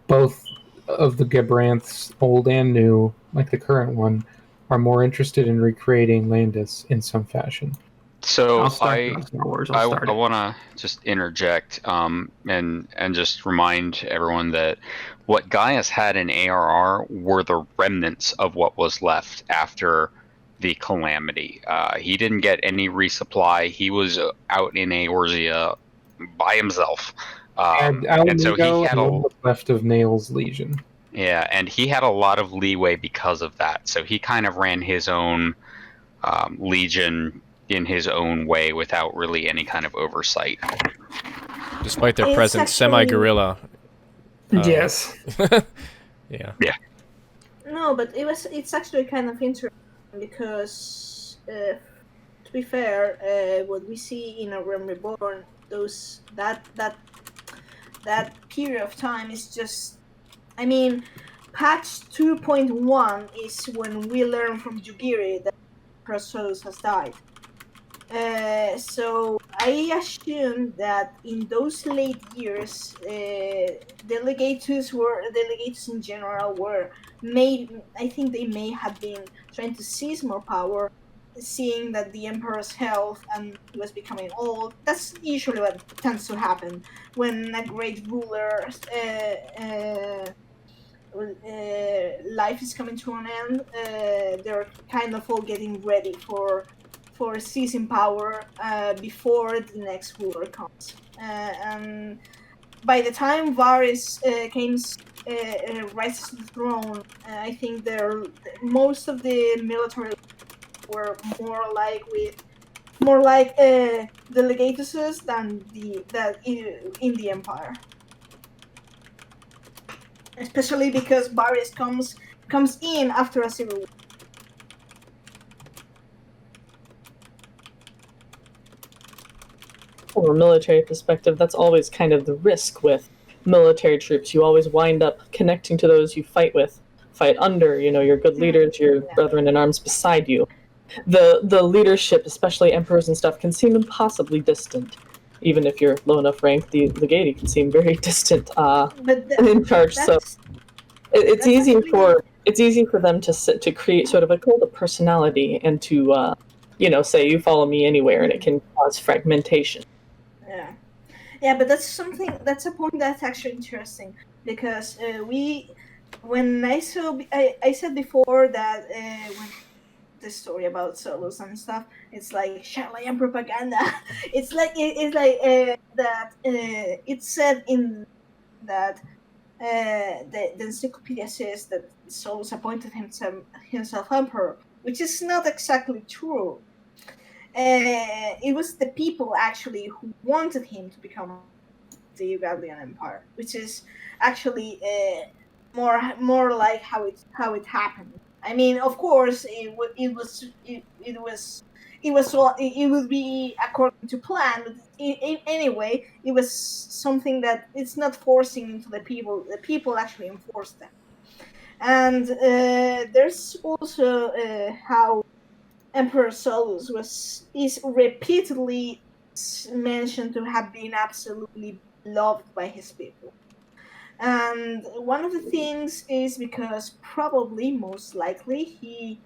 both of the Gabranths, old and new, like the current one, are more interested in recreating Landis in some fashion. So I'll start I Star Wars. I'll start I it. want to just interject and just remind everyone that what Gaius had in ARR were the remnants of what was left after the Calamity. He didn't get any resupply. He was out in Eorzea by himself. And And so he Almeida had and what was left of Nail's Legion. yeah, and he had a lot of leeway because of that. So he kind of ran his own legion in his own way without really any kind of oversight. Despite their It's present actually- semi-guerrilla. Yes. Yeah. No, but it's actually kind of interesting because, to be fair, what we see in A Realm Reborn, that period of time is just, I mean, patch 2.1 is when we learn from Jugiri that Krasos has died. So I assume that in those late years, delegates in general were I think they may have been trying to seize more power, seeing that the emperor's health and he was becoming old. That's usually what tends to happen when a great ruler's life is coming to an end. They're kind of all getting ready for seizing power before the next ruler comes. And by the time Varys rises to the throne, I think most of the military were more like delegatuses than in the Empire. Especially because Varys comes in after a civil war. From a military perspective, that's always kind of the risk with military troops. You always wind up connecting to those you fight with, fight under, your good leaders, your brethren in arms beside you. The leadership, especially emperors and stuff, can seem impossibly distant. Even if you're low enough rank, the legati can seem very distant and in charge. So it's easy for them to create sort of a cult of personality and to say you follow me anywhere, and it can cause fragmentation. Yeah, but that's a point that's actually interesting because when I said before that when the story about solos and stuff, it's like Charlatan propaganda. It's like that it's said in that the encyclopedia says that Solus appointed himself emperor, which is not exactly true. It was the people actually who wanted him to become the Ugadlian Empire, which is actually more like how it happened. I mean, of course, it would be according to plan, but anyway, it was something that it's not forcing into the people. The people actually enforce them, and there's also how Emperor Solus is repeatedly mentioned to have been absolutely loved by his people. And one of the things is because probably, most likely, he,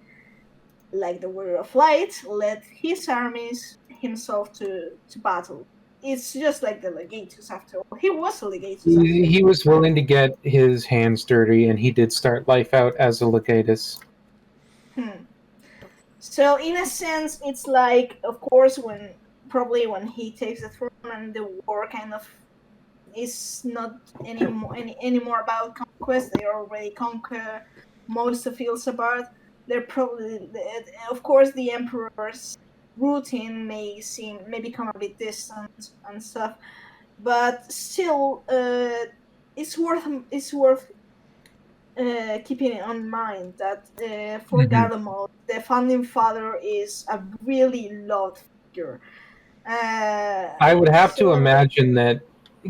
like the Warrior of Light, led his armies himself to battle. It's just like the Legatus after all. He was a Legatus. He was willing to get his hands dirty, and he did start life out as a Legatus. So in a sense, it's like, of course, when he takes the throne and the war kind of is not anymore about conquest. They already conquer most of Ilsabard. They're probably, of course, the Emperor's routine may become a bit distant and stuff, but still, it's worth keeping in mind that for Garlemald, the founding father is a really loved figure. I would have to imagine that,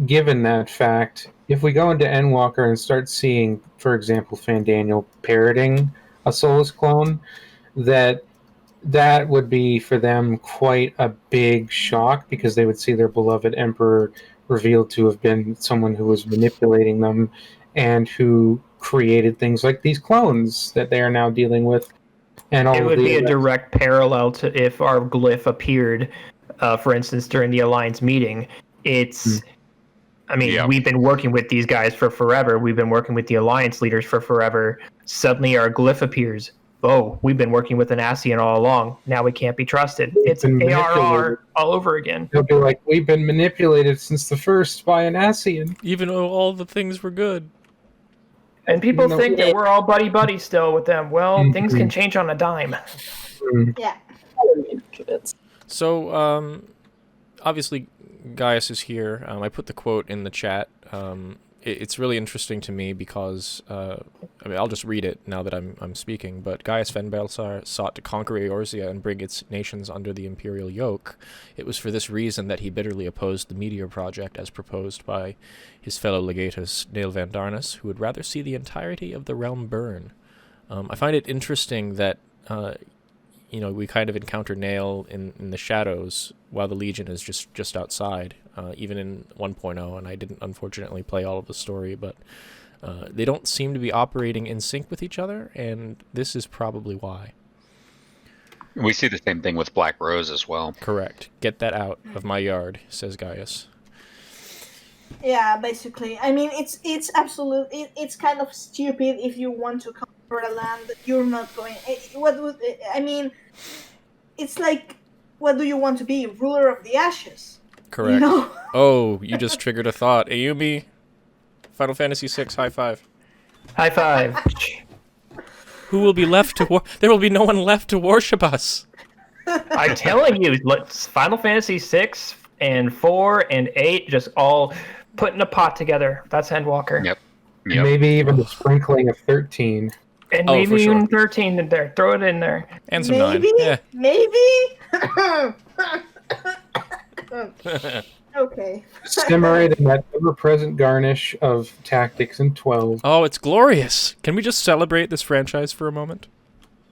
given that fact, if we go into Endwalker and start seeing, for example, Fandaniel parroting a Solus clone, that would be for them quite a big shock, because they would see their beloved Emperor revealed to have been someone who was manipulating them and who created things like these clones that they are now dealing with. And all It of would the be a events. direct parallel to if our glyph appeared, for instance, during the Alliance meeting. It's, I mean, Yeah. we've been working with these guys for forever. We've been working with the Alliance leaders for forever. Suddenly our glyph appears. Oh, we've been working with an Ascian all along. Now we can't be trusted. It's been ARR manipulated. all over again. They'll be like, we've been manipulated since the first by an Ascian. Even though all the things were good. And people No. think that we're all buddy-buddy still with them. Well, things Mhm. can change on a dime. Yeah. So, obviously, Gaius is here. I put the quote in the chat. It's really interesting to me because, I mean, I'll just read it now that I'm speaking, but Gaius Fenbelsar sought to conquer Eorzea and bring its nations under the imperial yoke. It was for this reason that he bitterly opposed the Meteor Project as proposed by his fellow legatus Neil Van Darnus, who would rather see the entirety of the realm burn. I find it interesting that we kind of encounter Nail in the shadows while the Legion is just outside, even in 1.0, and I didn't unfortunately play all of the story, but they don't seem to be operating in sync with each other, and this is probably why. We see the same thing with Black Rose as well. Correct. Get that out of my yard, says Gaius. Yeah, basically. I mean, it's it's kind of stupid if you want to conquer a land that you're not going. It's like, what do you want to be, ruler of the ashes? Correct. You know? Oh, you just triggered a thought. Ayumi, Final Fantasy VI, high five. High five. Who will be left to There will be no one left to worship us. I'm telling you, let's Final Fantasy 6 and 4 and 8 just all put in a pot together. That's Endwalker. Yep. Maybe even a sprinkling of 13. And Oh, maybe for sure. even 13 in there. Throw it in there. And some Maybe? 9. Yeah. Maybe? Okay. Simmerate in that ever-present garnish of tactics in 12. Oh, it's glorious. Can we just celebrate this franchise for a moment?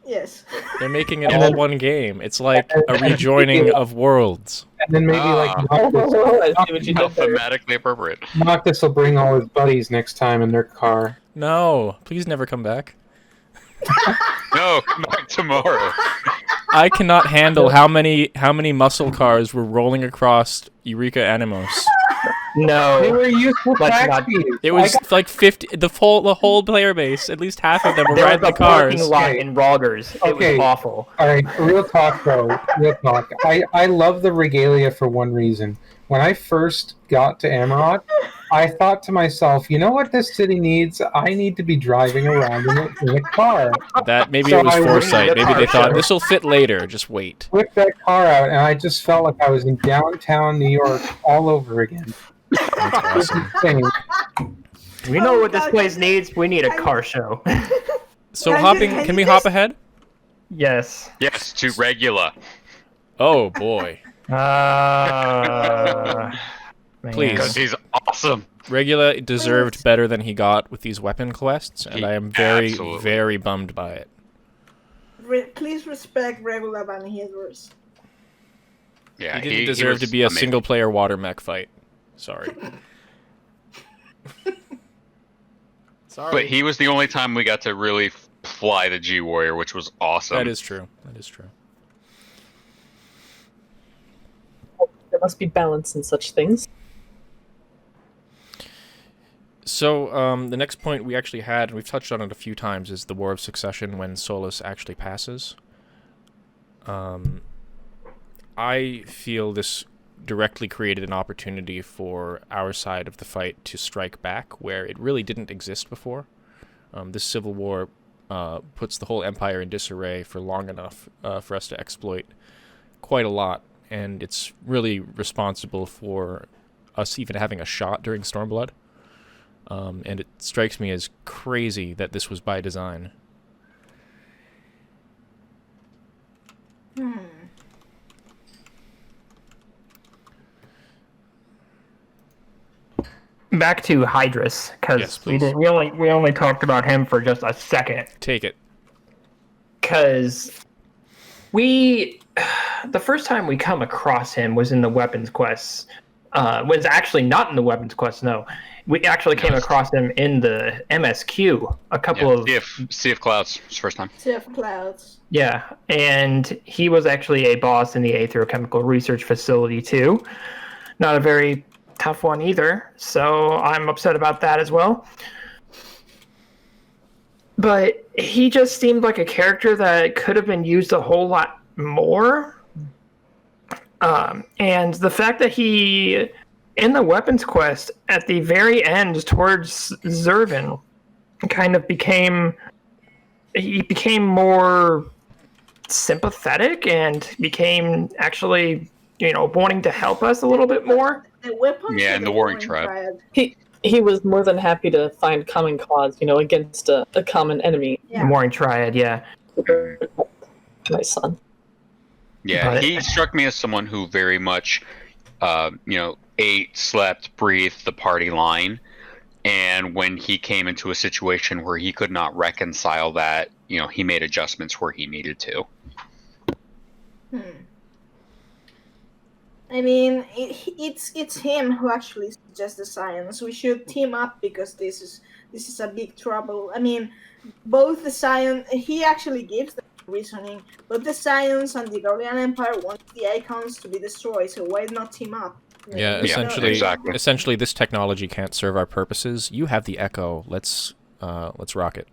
Yes. They're making it all one game. It's like a rejoining of worlds. And then maybe like I see what you did there. Thematically appropriate. Noctis will bring all his buddies next time in their car. No, please never come back. No, come back tomorrow. I cannot handle how many muscle cars were rolling across Eureka Animos. They No. were useful Let's not- taxis. It was like 50. The whole player base. At least half of them were There was riding the a parking cars. lot in Rogers. It Okay. was awful. All right, real talk though. Real talk. I love the regalia for one reason. When I first got to Amarok, I thought to myself, you know what this city needs? I need to be driving around in a car. That maybe So it was I went foresight. to the Maybe they car thought show. this will fit later. Just wait. Whipped that car out, and I just felt like I was in downtown New York all over again. That's awesome. Insane. We know Oh, what this God. place needs. We need a car show. So Can can we you hop just- ahead? Yes. Yes, to Regula. Oh boy. Man. Please. Because he's awesome. Regula deserved better than he got with these weapon quests, and I am very, Absolutely. very bummed by it. Please respect regular Van Hydrus. Yeah, He didn't deserve to be a amazing. single-player water mech fight. Sorry. Sorry. But he was the only time we got to really fly the G Warrior, which was awesome. That is true. That is true. There must be balance in such things. So, the next point we actually had, and we've touched on it a few times, is the War of Succession when Solus actually passes. I feel this directly created an opportunity for our side of the fight to strike back where it really didn't exist before. This civil war puts the whole empire in disarray for long enough for us to exploit quite a lot, and it's really responsible for us even having a shot during Stormblood. And it strikes me as crazy that this was by design. Back to Hydrus, Yes, because please. we only talked about him for just a second. Take it. Because the first time we come across him was in the weapons quests. Was actually not in the weapons quest, no. we actually came across him in the MSQ a couple of... Sea of Clouds, it's first time. Sea of Clouds. Yeah, and he was actually a boss in the Aetherochemical Research Facility too. Not a very tough one either, so I'm upset about that as well. But he just seemed like a character that could have been used a whole lot more. And the fact that he, in the weapons quest, at the very end towards Zervin, kind of became more sympathetic and became actually, wanting to help us a little bit more. The weapons. Yeah, in the Warring Tribe. He was more than happy to find common cause, against a common enemy. Yeah. The Warring Triad, yeah. My son. Yeah, But- he struck me as someone who very much, ate, slept, breathed the party line. And when he came into a situation where he could not reconcile that, he made adjustments where he needed to. I mean, it's him who actually suggests the science. We should team up because this is a big trouble. I mean, both the science he actually gives the reasoning, but the science and the Garlean Empire want the icons to be destroyed. So why not team up? Yeah, You know, exactly. essentially, this technology can't serve our purposes. You have the Echo. Let's rock it.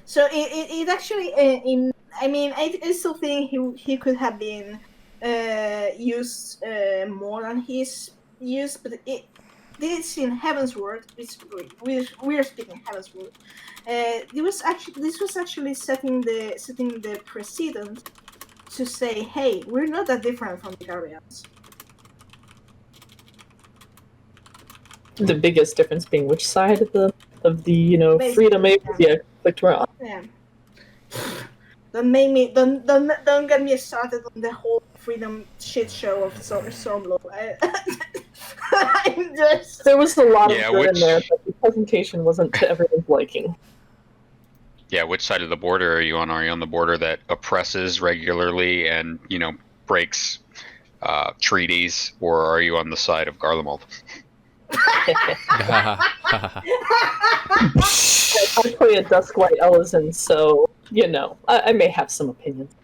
So it actually I still think he could have been used more than he's used, but this in Heavensward, we're speaking Heavensward. This was actually setting the precedent to say, hey, we're not that different from the Guardians. The biggest difference being which side of the freedom agency clicked we're on. Yeah. Don't get me started on the whole freedom shit show of Stormlord. I'm just... There was a lot of good which- in there, but the presentation wasn't to everyone's liking. Yeah, which side of the border are you on? Are you on the border that oppresses regularly and, breaks treaties, or are you on the side of Garlemald? I play a Duskwhite Ellison, so, I may have some opinions.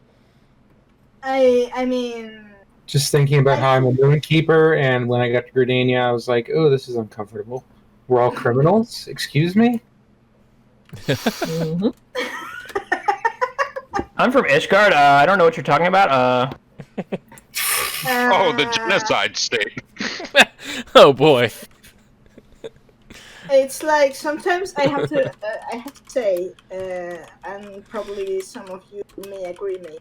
I mean... Just thinking about how I'm a Moonkeeper, and when I got to Gardania, I was like, oh, this is uncomfortable. We're all criminals? Excuse me? Mm-hmm. I'm from Ishgard. I don't know what you're talking about. Oh, the genocide state. Oh boy. It's like sometimes I have to say, and probably some of you may agree with me,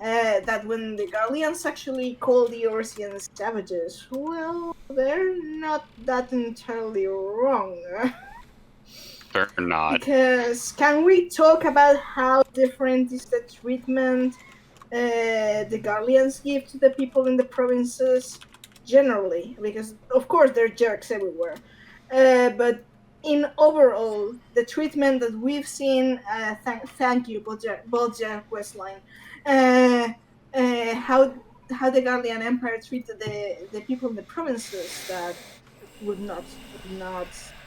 that when the Garleans actually call the Orsians savages, well, they're not that entirely wrong. They're not. Because can we talk about how different is the treatment the Garleans give to the people in the provinces generally? Because of course there are jerks everywhere, but in overall the treatment that we've seen, thank you Bojack Westline, how the Garlean Empire treated the people in the provinces that would not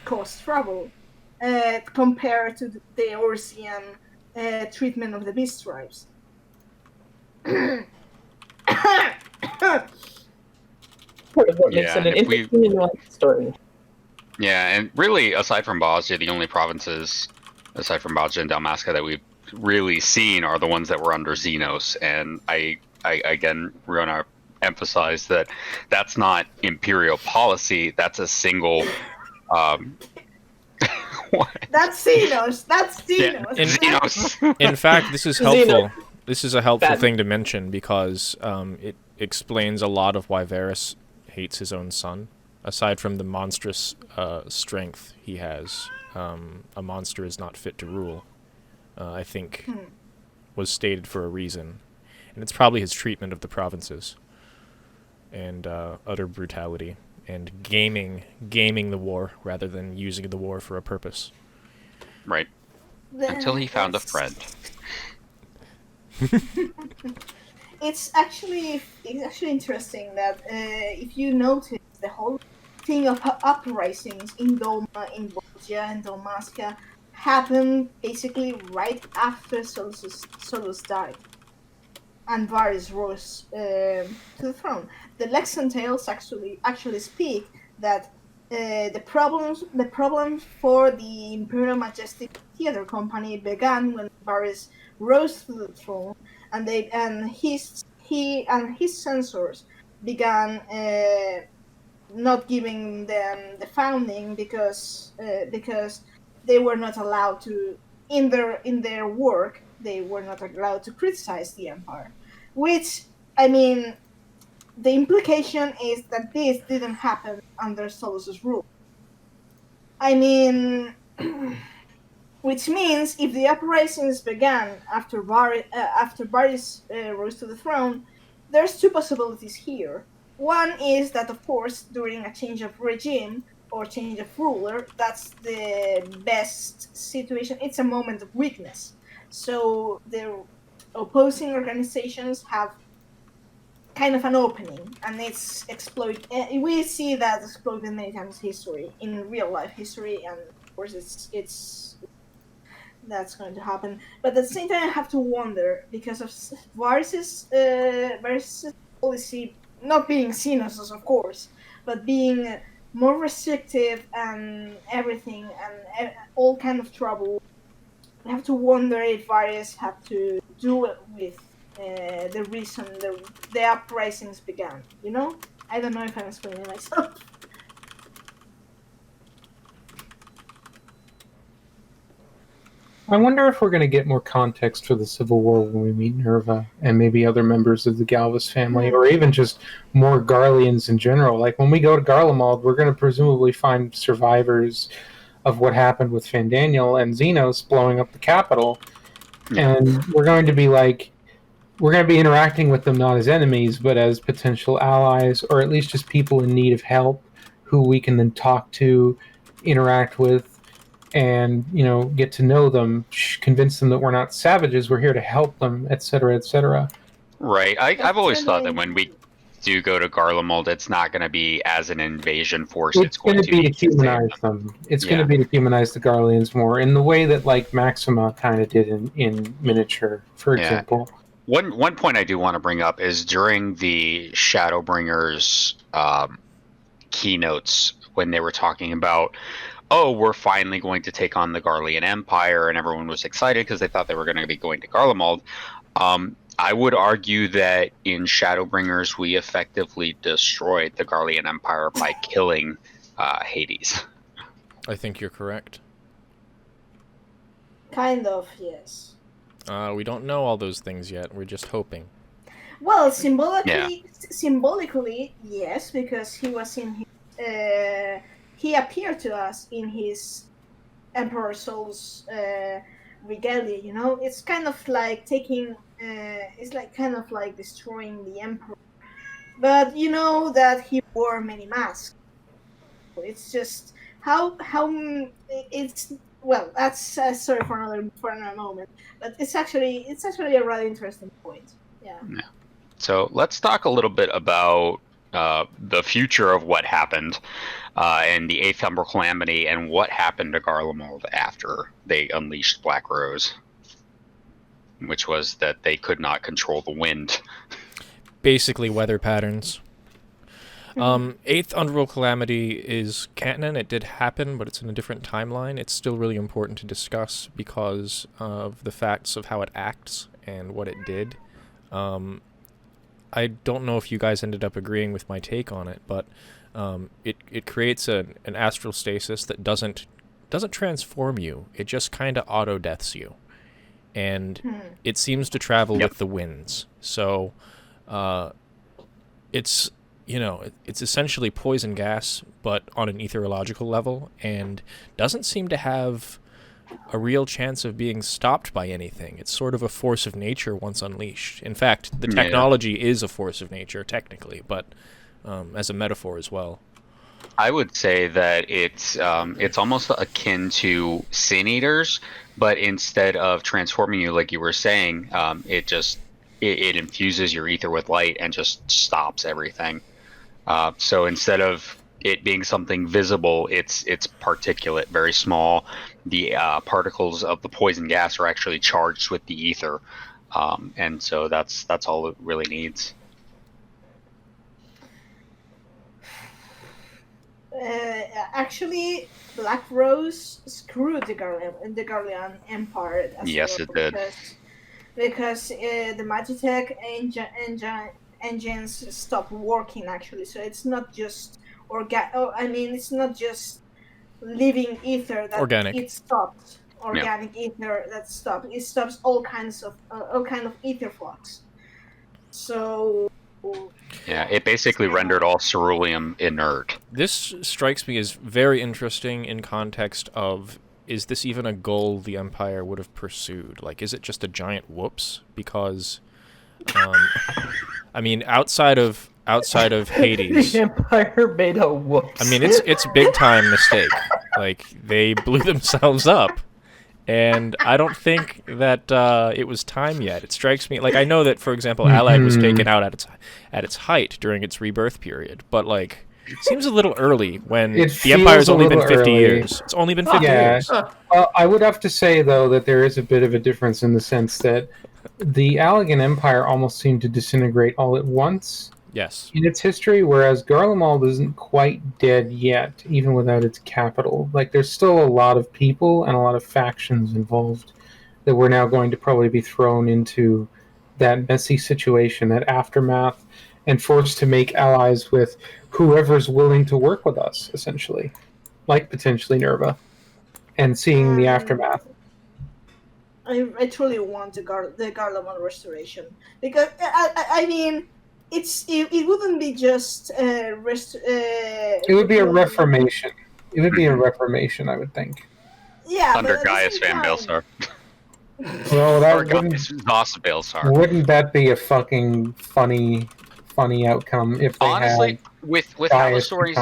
cause trouble. Compared to the Orsian treatment of the Beast Tribes. Part of what makes it an interesting and nuanced story. Yeah, and really, aside from Bosnia, the only provinces, aside from Bosnia and Dalmasca, that we've really seen are the ones that were under Xenos. And I again, we're going to emphasize that that's not imperial policy. That's a single... What? That's Xenos. Yeah, Xenos. In fact, this is Xeno. helpful. This is a helpful Bad. thing to mention because it explains a lot of why Varys hates his own son. Aside from the monstrous strength he has, a monster is not fit to rule. I think was stated for a reason, and it's probably his treatment of the provinces and utter brutality. And gaming the war rather than using the war for a purpose. Right. Until he found a friend. It's actually interesting that if you notice the whole thing of uprisings in Doma, in Bosnia, and Dalmatia happened basically right after Solus died, and Varys rose to the throne. The Lexan Tales actually speak that the problems for the Imperial Majestic Theatre Company began when Varys rose to the throne, and he and his censors began not giving them the founding because they were not allowed to in their work. They were not allowed to criticize the empire, which, I mean, the implication is that this didn't happen under Solus's rule. I mean, which means if the uprisings began after Varys rose to the throne, there's two possibilities here. One is that, of course, during a change of regime or change of ruler, that's the best situation. It's a moment of weakness. So the opposing organizations have kind of an opening, and it's exploited. We see that exploited many times in real life history, and of course that's going to happen. But at the same time, I have to wonder, because of Varys' policy not being Xenos, of course, but being more restrictive and everything, and all kind of trouble. I have to wonder if Varys had to do it with the reason the uprisings began. You know, I don't know if I'm explaining myself. I wonder if we're going to get more context for the Civil War when we meet Nerva and maybe other members of the Galvus family, or even just more Garleans in general. Like when we go to Garlemald, we're going to presumably find survivors of what happened with Fandaniel and Xenos blowing up the capital, and we're going to be interacting with them not as enemies, but as potential allies, or at least just people in need of help who we can then talk to, interact with, and get to know them, convince them that we're not savages, we're here to help them, etc., etc. Right. I've always thought that when we do go to Garlemald, it's not going to be as an invasion force. It's going to be to humanize them. It's going to be to humanize the Garleans more in the way that like Maxima kind of did in miniature, for example. One point I do want to bring up is during the Shadowbringers keynotes, when they were talking about, oh, we're finally going to take on the Garlean Empire, and everyone was excited because they thought they were going to be going to Garlemald. I would argue that in Shadowbringers, we effectively destroyed the Garlean Empire by killing Hades. I think you're correct. Kind of, yes. We don't know all those things yet. We're just hoping. Well, symbolically, yes, because he was in his, he appeared to us in his Emperor Soul's regalia. It's kind of like taking. It's like kind of like destroying the Emperor, but you know that he wore many masks. It's just how it's. Well, that's sorry for another moment, but it's actually a rather interesting point. Yeah. So let's talk a little bit about the future of what happened in the 8th Umber Calamity and what happened to Garlemald after they unleashed Black Rose, which was that they could not control the wind. Basically, weather patterns. 8th Underworld Calamity is canon. It did happen, but it's in a different timeline. It's still really important to discuss because of the facts of how it acts and what it did. I don't know if you guys ended up agreeing with my take on it, but it creates an astral stasis that doesn't transform you. It just kind of auto-deaths you. And it seems to travel with the winds. So it's essentially poison gas, but on an etherological level, and doesn't seem to have a real chance of being stopped by anything. It's sort of a force of nature once unleashed. In fact, the technology is a force of nature, technically, but as a metaphor as well. I would say that it's almost akin to Sin Eaters, but instead of transforming you like you were saying, it infuses your ether with light and just stops everything. So instead of it being something visible, it's particulate, very small. The particles of the poison gas are actually charged with the ether, and so that's all it really needs. Actually, Black Rose screwed the Garlean Empire. Yes, it did. Because the Magitech engines stopped working. Actually, so it's not just it's not just living ether that Organic. It stopped. Organic ether that stopped. It stops all kind of ether flux. So. Yeah, it basically rendered all ceruleum inert. This strikes me as very interesting in context of, is this even a goal the Empire would have pursued? Like, is it just a giant whoops? Because, I mean, outside of Hades, The Empire made a whoops. I mean, it's a big time mistake. Like, they blew themselves up. And I don't think that it was time yet. It strikes me like, I know that, for example, Allied was taken out at its height during its rebirth period, but like, it seems a little early when the Empire's only been 50 years. It's only been 50 years. I would have to say though that there is a bit of a difference in the sense that the Allegan Empire almost seemed to disintegrate all at once. Yes. In its history, whereas Garlemald isn't quite dead yet, even without its capital. Like, there's still a lot of people and a lot of factions involved that we're now going to probably be thrown into that messy situation, that aftermath, and forced to make allies with whoever's willing to work with us, essentially. Like, potentially Nerva. And seeing the aftermath. I truly want the Garlemald restoration. Because, I mean... It wouldn't be just it would be a reformation. It would be a reformation, I would think. Yeah, Under Gaius Van Baelsar. Well, that wouldn't that be a fucking funny outcome if they honestly, with how the story's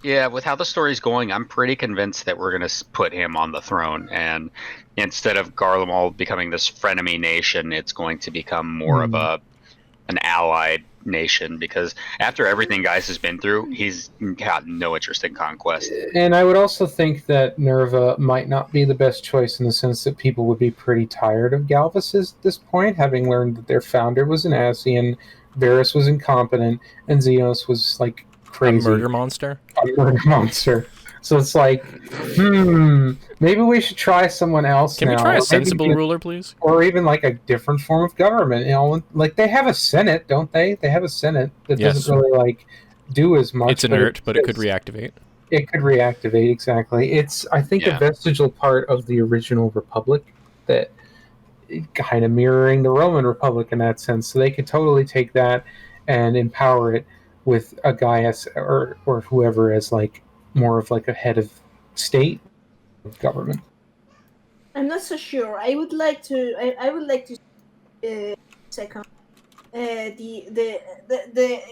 with how the story's going, I'm pretty convinced that we're gonna put him on the throne, and instead of Garlemald becoming this frenemy nation, it's going to become more of an allied nation, because after everything Gaius has been through, he's got no interest in conquest. And I would also think that Nerva might not be the best choice in the sense that people would be pretty tired of Galvus at this point, having learned that their founder was an Asian, Varus was incompetent, and Xenos was like crazy. A murder monster? A murder monster. So it's like, maybe we should try someone else. Can we try a sensible ruler, please? Or even like a different form of government. You know, like they have a Senate, don't they? They have a Senate that doesn't really like do as much. It's inert, but it could reactivate. It could reactivate, exactly. It's, I think, a vestigial part of the original Republic that kind of mirroring the Roman Republic in that sense. So they could totally take that and empower it with a Gaius or whoever as like more of like a head of state government. I'm not so sure. I would like to second the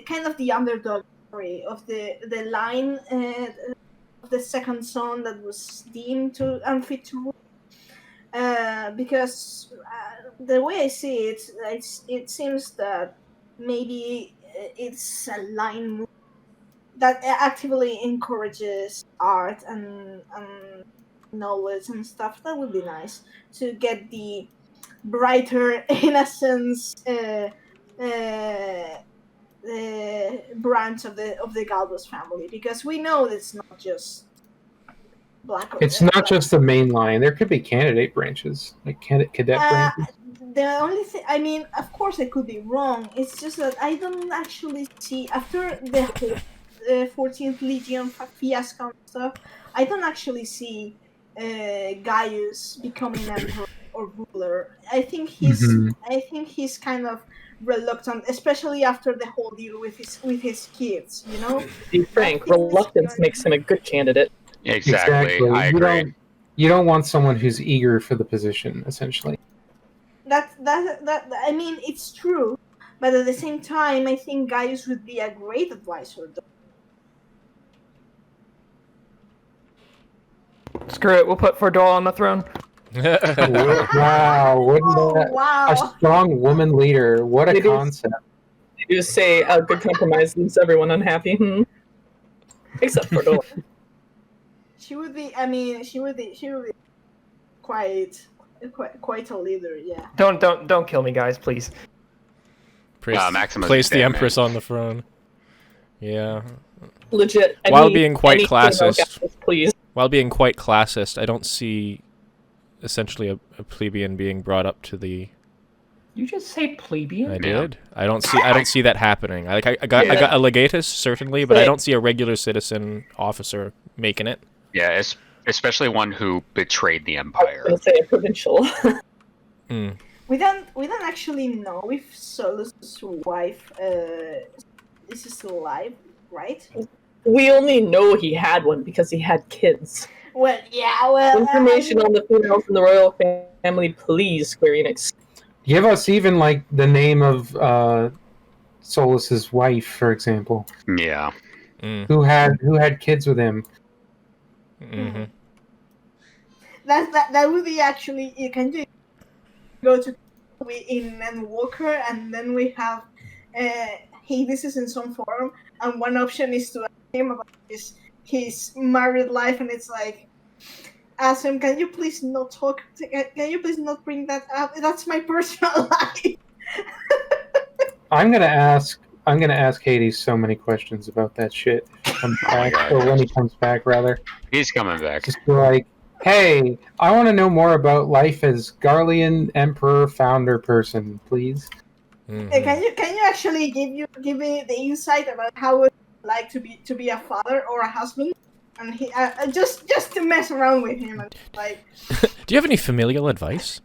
kind of the underdog story of the line of the second son that was deemed to unfit to rule. Because the way I see it, it seems that maybe it's a line move that actively encourages art and knowledge and stuff. That would be nice to get the brighter innocence branch of the Galvus family, because we know it's not just black. It's not just the main line. There could be candidate branches, like cadet branches. The only thing, I mean, of course, I could be wrong. It's just that I don't actually see after the whole 14th Legion fiasco and stuff. I don't actually see Gaius becoming emperor or ruler. I think he's kind of reluctant, especially after the whole deal with his kids. You know, To be frank, reluctance makes him a good candidate. Exactly. I agree. You don't want someone who's eager for the position, essentially. That I mean, it's true, but at the same time, I think Gaius would be a great advisor. Screw it, we'll put Fordol on the throne. Wow, wouldn't that Wow. a strong woman leader? What a concept! You say a good compromise leaves everyone unhappy. Except for Dora. She would be. I mean, she would be quite a leader. Yeah. Don't kill me, guys, please. Maximus Place is the dead, Empress man. on the throne. Yeah. Legit. While being quite classist. Please. While being quite classist, I don't see essentially a plebeian being brought up to the. You just say plebeian? I did. I don't see that happening. Like I got a legatus certainly, but I don't see a regular citizen officer making it. Yeah, especially one who betrayed the I Empire. was going to say a provincial. We don't actually know if Solus' wife is still alive, right? We only know he had one because he had kids. Well, yeah. Well, Information on the females in the royal family, please, Square Enix. Give us even like the name of Solus's wife, for example, Yeah. who had kids with him. Mm-hmm. That would be actually. You can do go to in and Walker, and then we have Hades is in some form, and one option is to ask him about his married life, and it's like, ask him, can you please not talk? Can you please not bring that up? That's my personal life. I'm gonna ask Hades so many questions about that shit. When he comes back, rather. He's coming back. Just be like, hey, I want to know more about life as Garlean Emperor founder person, please. Mm-hmm. Can you actually give me the insight about how it would like to be a father or a husband? And he just to mess around with him, and like. Do you have any familial advice?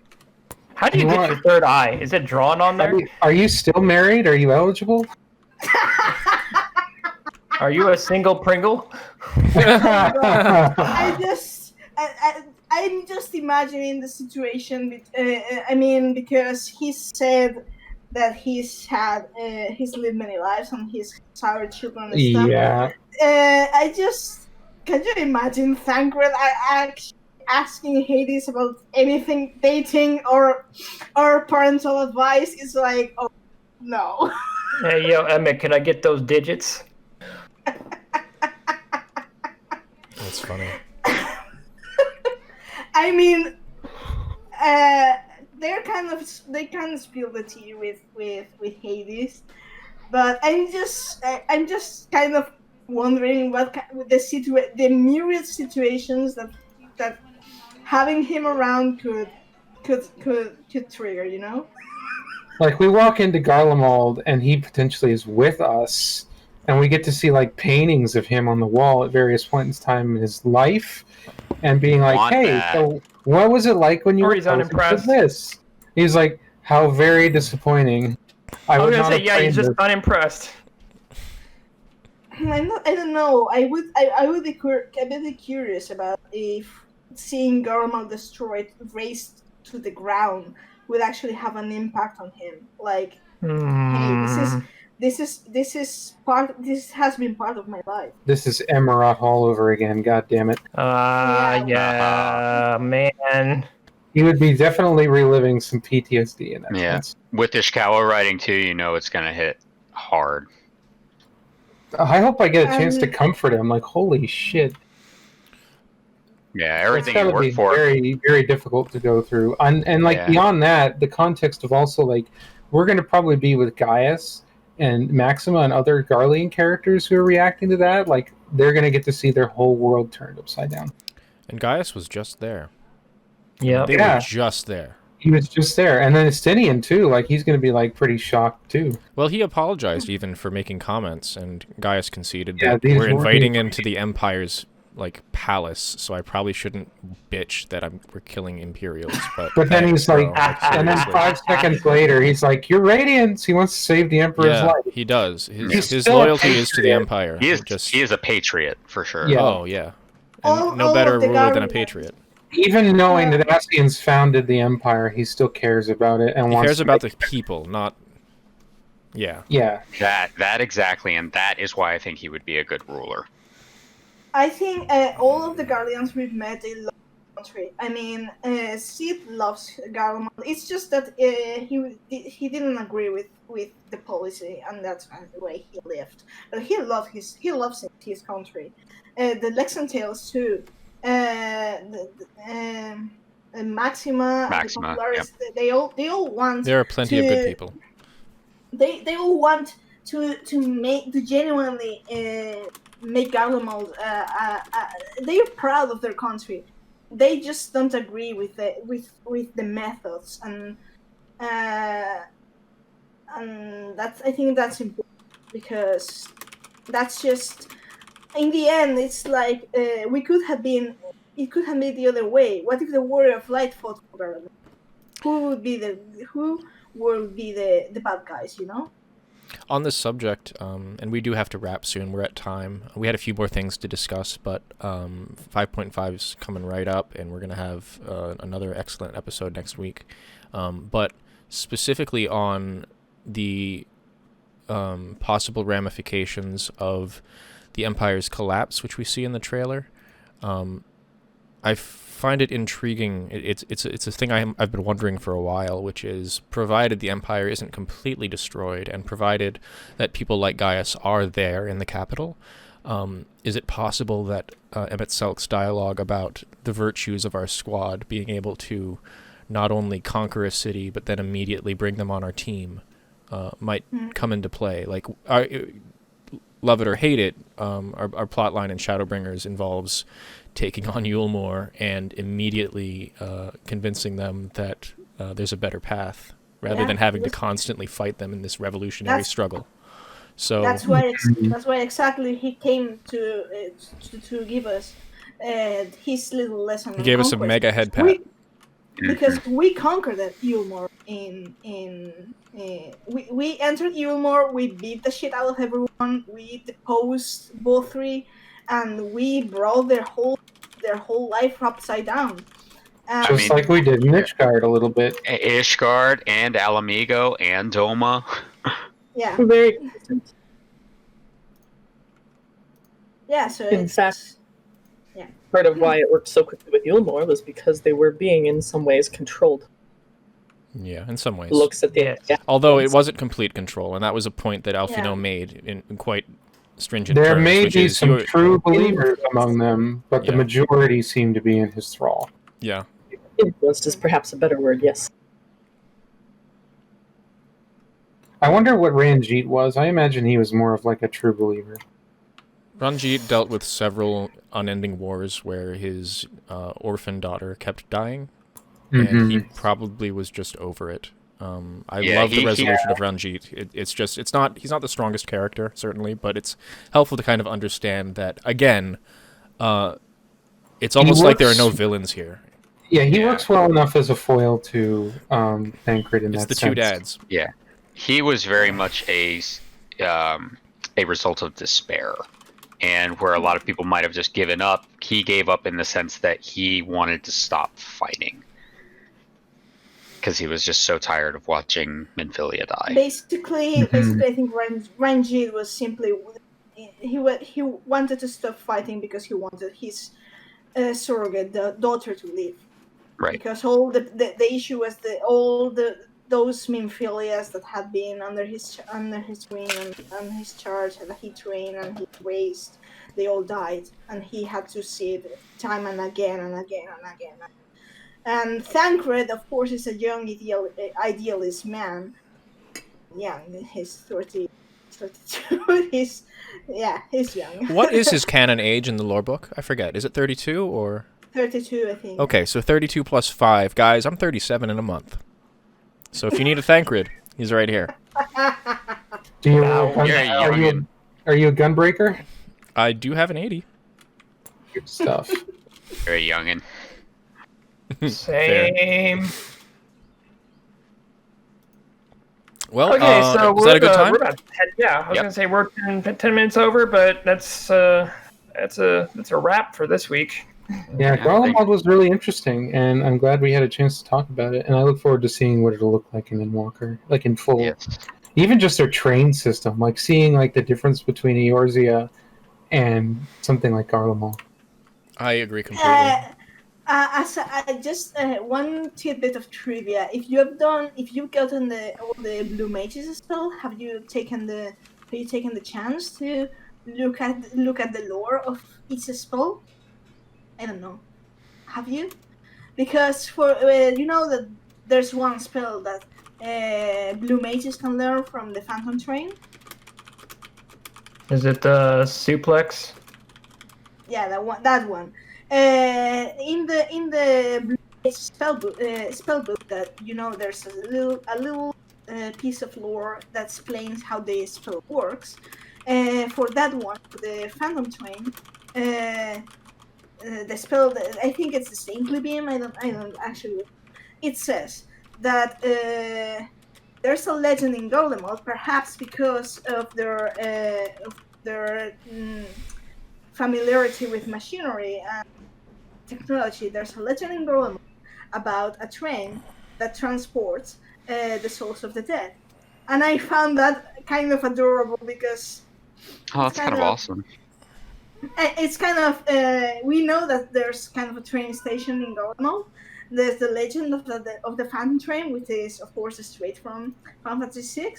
How do you get your third eye? Is it drawn on there? Are you still married? Are you eligible? Are you a single Pringle? I'm just imagining the situation. I mean, because he said that he's lived many lives and he's sired children and stuff. Yeah. Can you imagine Thancred asking Hades about anything, dating or parental advice? Is like, oh no. Hey, yo, Emmett, can I get those digits? That's funny. I mean, they kind of spill the tea with Hades, but I'm just kind of wondering what the myriad situations that having him around could trigger, you know? Like, we walk into Garlemald and he potentially is with us, and we get to see like paintings of him on the wall at various points in time in his life, and being like, hey, so what was it like when you were unimpressed? This? He's like, how very disappointing. I was gonna say, yeah, he's just unimpressed. I don't know. I would be a bit curious about if seeing Garlemald destroyed, razed to the ground, would actually have an impact on him. Like, hey, this has been part of my life. This is Emirat all over again. God damn it. Yeah, man. He would be definitely reliving some PTSD in that sense. With Ishikawa writing too, you know it's gonna hit hard. I hope I get a chance to comfort him. Like, holy shit. Yeah, everything you work for. Very, very difficult to go through. And like, beyond that, the context of also, like, we're going to probably be with Gaius and Maxima and other Garlean characters who are reacting to that. Like, they're going to get to see their whole world turned upside down. And Gaius was just there. Yeah, they were just there. He was just there. And then Estinian, too. Like, he's going to be, like, pretty shocked, too. Well, he apologized even for making comments, and Gaius conceded Yeah, that we're inviting him to the Empire's, like, palace, so I probably shouldn't bitch that we're killing Imperials. But then he's like, and then seriously. 5 seconds later, he's like, you're Radiance. He wants to save the Emperor's life. He does. His still loyalty a is to the Empire. He is a patriot, for sure. Yeah. Oh, yeah. And no better ruler than a patriot. Even knowing that Ascians founded the Empire, he still cares about it and He cares about the people, not... Yeah. Yeah. That exactly, and that is why I think he would be a good ruler. I think all of the Guardians we've met in country. I mean, Sid loves Garlemald. It's just that he didn't agree with the policy, and that's the way he lived. But he loves his country. The Lexentales too. Maxima, the Popularis, they all want. There are plenty of good people. They all want to genuinely make Garlemald. They're proud of their country. They just don't agree with the methods, and I think that's important, because that's just, in the end, it's like it could have been the other way. What if the Warrior of Light fought for Garlemald? Who would be the bad guys, you know? On this subject, and we do have to wrap soon, we're at time. We had a few more things to discuss, but 5.5 is coming right up, and we're going to have another excellent episode next week. But specifically on the possible ramifications of the Empire's collapse, which we see in the trailer, I find it intriguing. It's a thing I've been wondering for a while, which is, provided the Empire isn't completely destroyed, and provided that people like Gaius are there in the capital, is it possible that emet-selch's dialogue about the virtues of our squad, being able to not only conquer a city but then immediately bring them on our team, might come into play? Like, love it or hate it, our plotline in Shadowbringers involves taking on Yulmore and immediately convincing them that there's a better path, rather than having to constantly fight them in this revolutionary struggle. So that's why exactly he came to give us his little lesson. He gave us a mega head pat. Because we conquered Yulmore we entered Yulmore, we beat the shit out of everyone, we deposed both three, and we brought their whole life upside down. Just like we did in Ishgard a little bit. Ishgard and Alamigo and Doma. Yeah. Very consistent. Yeah, so in fact, part of why it worked so quickly with Yulmore was because they were being, in some ways, controlled. Yeah, in some ways. Looks at the although it wasn't complete control, and that was a point that Alfino made in quite stringent there terms. may be some true believers among them, but the majority seem to be in his thrall. Yeah. Influenced is perhaps a better word, yes. I wonder what Ranjit was. I imagine he was more of like a true believer. Ranjit dealt with several unending wars where his orphan daughter kept dying, and he probably was just over it. I love the resolution of Ranjit. He's not the strongest character, certainly, but it's helpful to kind of understand that, again, it's almost like there are no villains here. Yeah, he works well enough as a foil to Thancred in that sense. It's the two dads. Yeah. He was very much a result of despair. And where a lot of people might have just given up, he gave up in the sense that he wanted to stop fighting. Because he was just so tired of watching Minfilia die. Basically, I think Ranjit was simply... He wanted to stop fighting because he wanted his surrogate daughter to live. Right. Because all the issue was those Minfilias that had been under his wing and his charge, that he trained and he raised, they all died, and he had to see it time and again and again and again. And Thancred, of course, is a young idealist man. Yeah, he's 32. He's young. What is his canon age in the lore book? I forget. Is it 32 or? 32, I think. Okay, so 32 plus 5. Guys, I'm 37 in a month. So if you need a Thancred, he's right here. Are you a gunbreaker? I do have an 80. Good stuff. Very youngin'. Same. Well, okay, so is that a good time? We're about to head, I was gonna say we're 10 minutes over, but that's a wrap for this week. Yeah, Garlemald was really interesting, and I'm glad we had a chance to talk about it. And I look forward to seeing what it'll look like in Endwalker, like in full. Yes. Even just their train system, like seeing like the difference between Eorzea and something like Garlemald. I agree completely. Just one tidbit of trivia. If you've gotten all the blue mages spell, have you taken the chance to look at the lore of each spell? I don't know. Have you? Because for you know that there's one spell that blue mages can learn from the Phantom Train. Is it the suplex? Yeah, that one. In the blue mage spell book that there's a little piece of lore that explains how the spell works. For that one, for the Phantom Train, the spell, I think it's the Saintly Beam. I don't actually. It says that there's a legend in Garlemald, perhaps because of their familiarity with machinery and technology. There's a legend in Garlemald about a train that transports the souls of the dead, and I found that kind of adorable because. Oh, that's kind of awesome. It's kind of we know that there's kind of a train station in Garlemald. There's the legend of the Phantom Train, which is of course straight from Final Fantasy VI.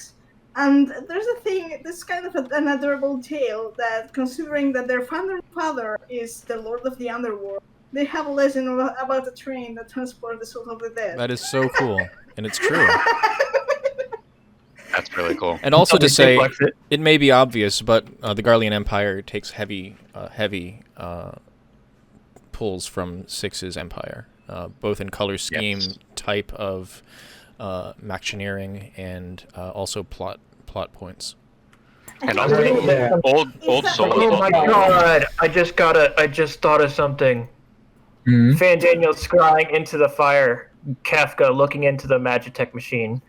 And there's a thing, this kind of an adorable tale that, considering that their founder father is the Lord of the Underworld, they have a legend about a train that transports the souls of the dead. That is so cool, and it's true. That's really cool. And also to say, it may be obvious, but the Garlean Empire takes heavy pulls from Six's Empire, both in color scheme, type of machineering, and also plot points. And also, old Soul. Oh my god! I just thought of something. Mm-hmm. Fandaniel scrying into the fire. Kefka looking into the Magitech machine.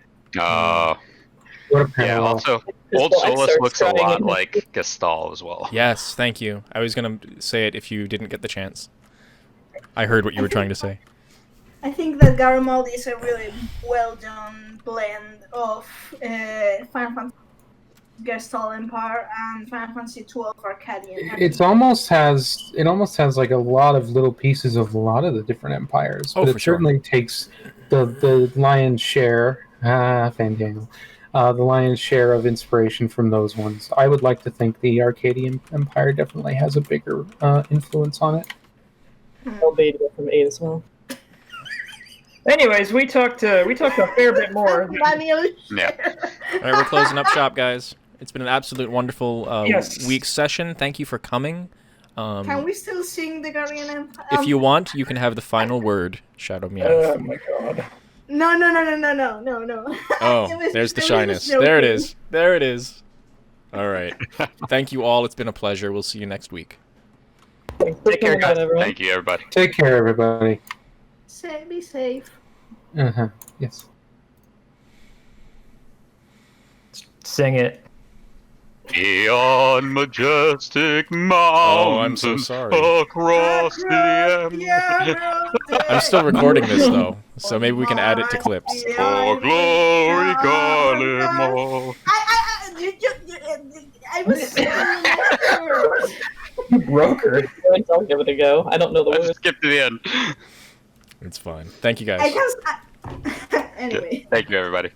What a Yeah, parallel. also, Old Solus looks a lot like Gestal as well. Yes, thank you. I was going to say it if you didn't get the chance. I heard what you were trying to say. I think that Garlemald is a really well done blend of Final Fantasy Gestal Empire and Final Fantasy XII Arcadian. It almost has like a lot of little pieces of a lot of the different empires, but it certainly takes the lion's share. Fandaniel. The lion's share of inspiration from those ones. I would like to think the Arcadian Empire definitely has a bigger influence on it. Albeit from 8 as well. Anyways, we talked a fair bit more. Yeah. All right, we're closing up shop, guys. It's been an absolute wonderful week session. Thank you for coming. Can we still sing the Guardian Empire? If you want, you can have the final word, Shadow Meow. Oh my god. No. Oh, there's the shyness. There it is. There it is. All right. Thank you all. It's been a pleasure. We'll see you next week. Take care, guys. Thank you, everybody. Take care, everybody. Be safe. Yes. Sing it. Beyond majestic mountains. Oh, I'm so sorry. Across the I'm still recording this, though, so maybe we can add it to clips. For glory, Garlemald. I was. You broke her. I'll give it a go. I don't know the Let's words. skip to the end. It's fine. Thank you, guys. Anyway. Thank you, everybody.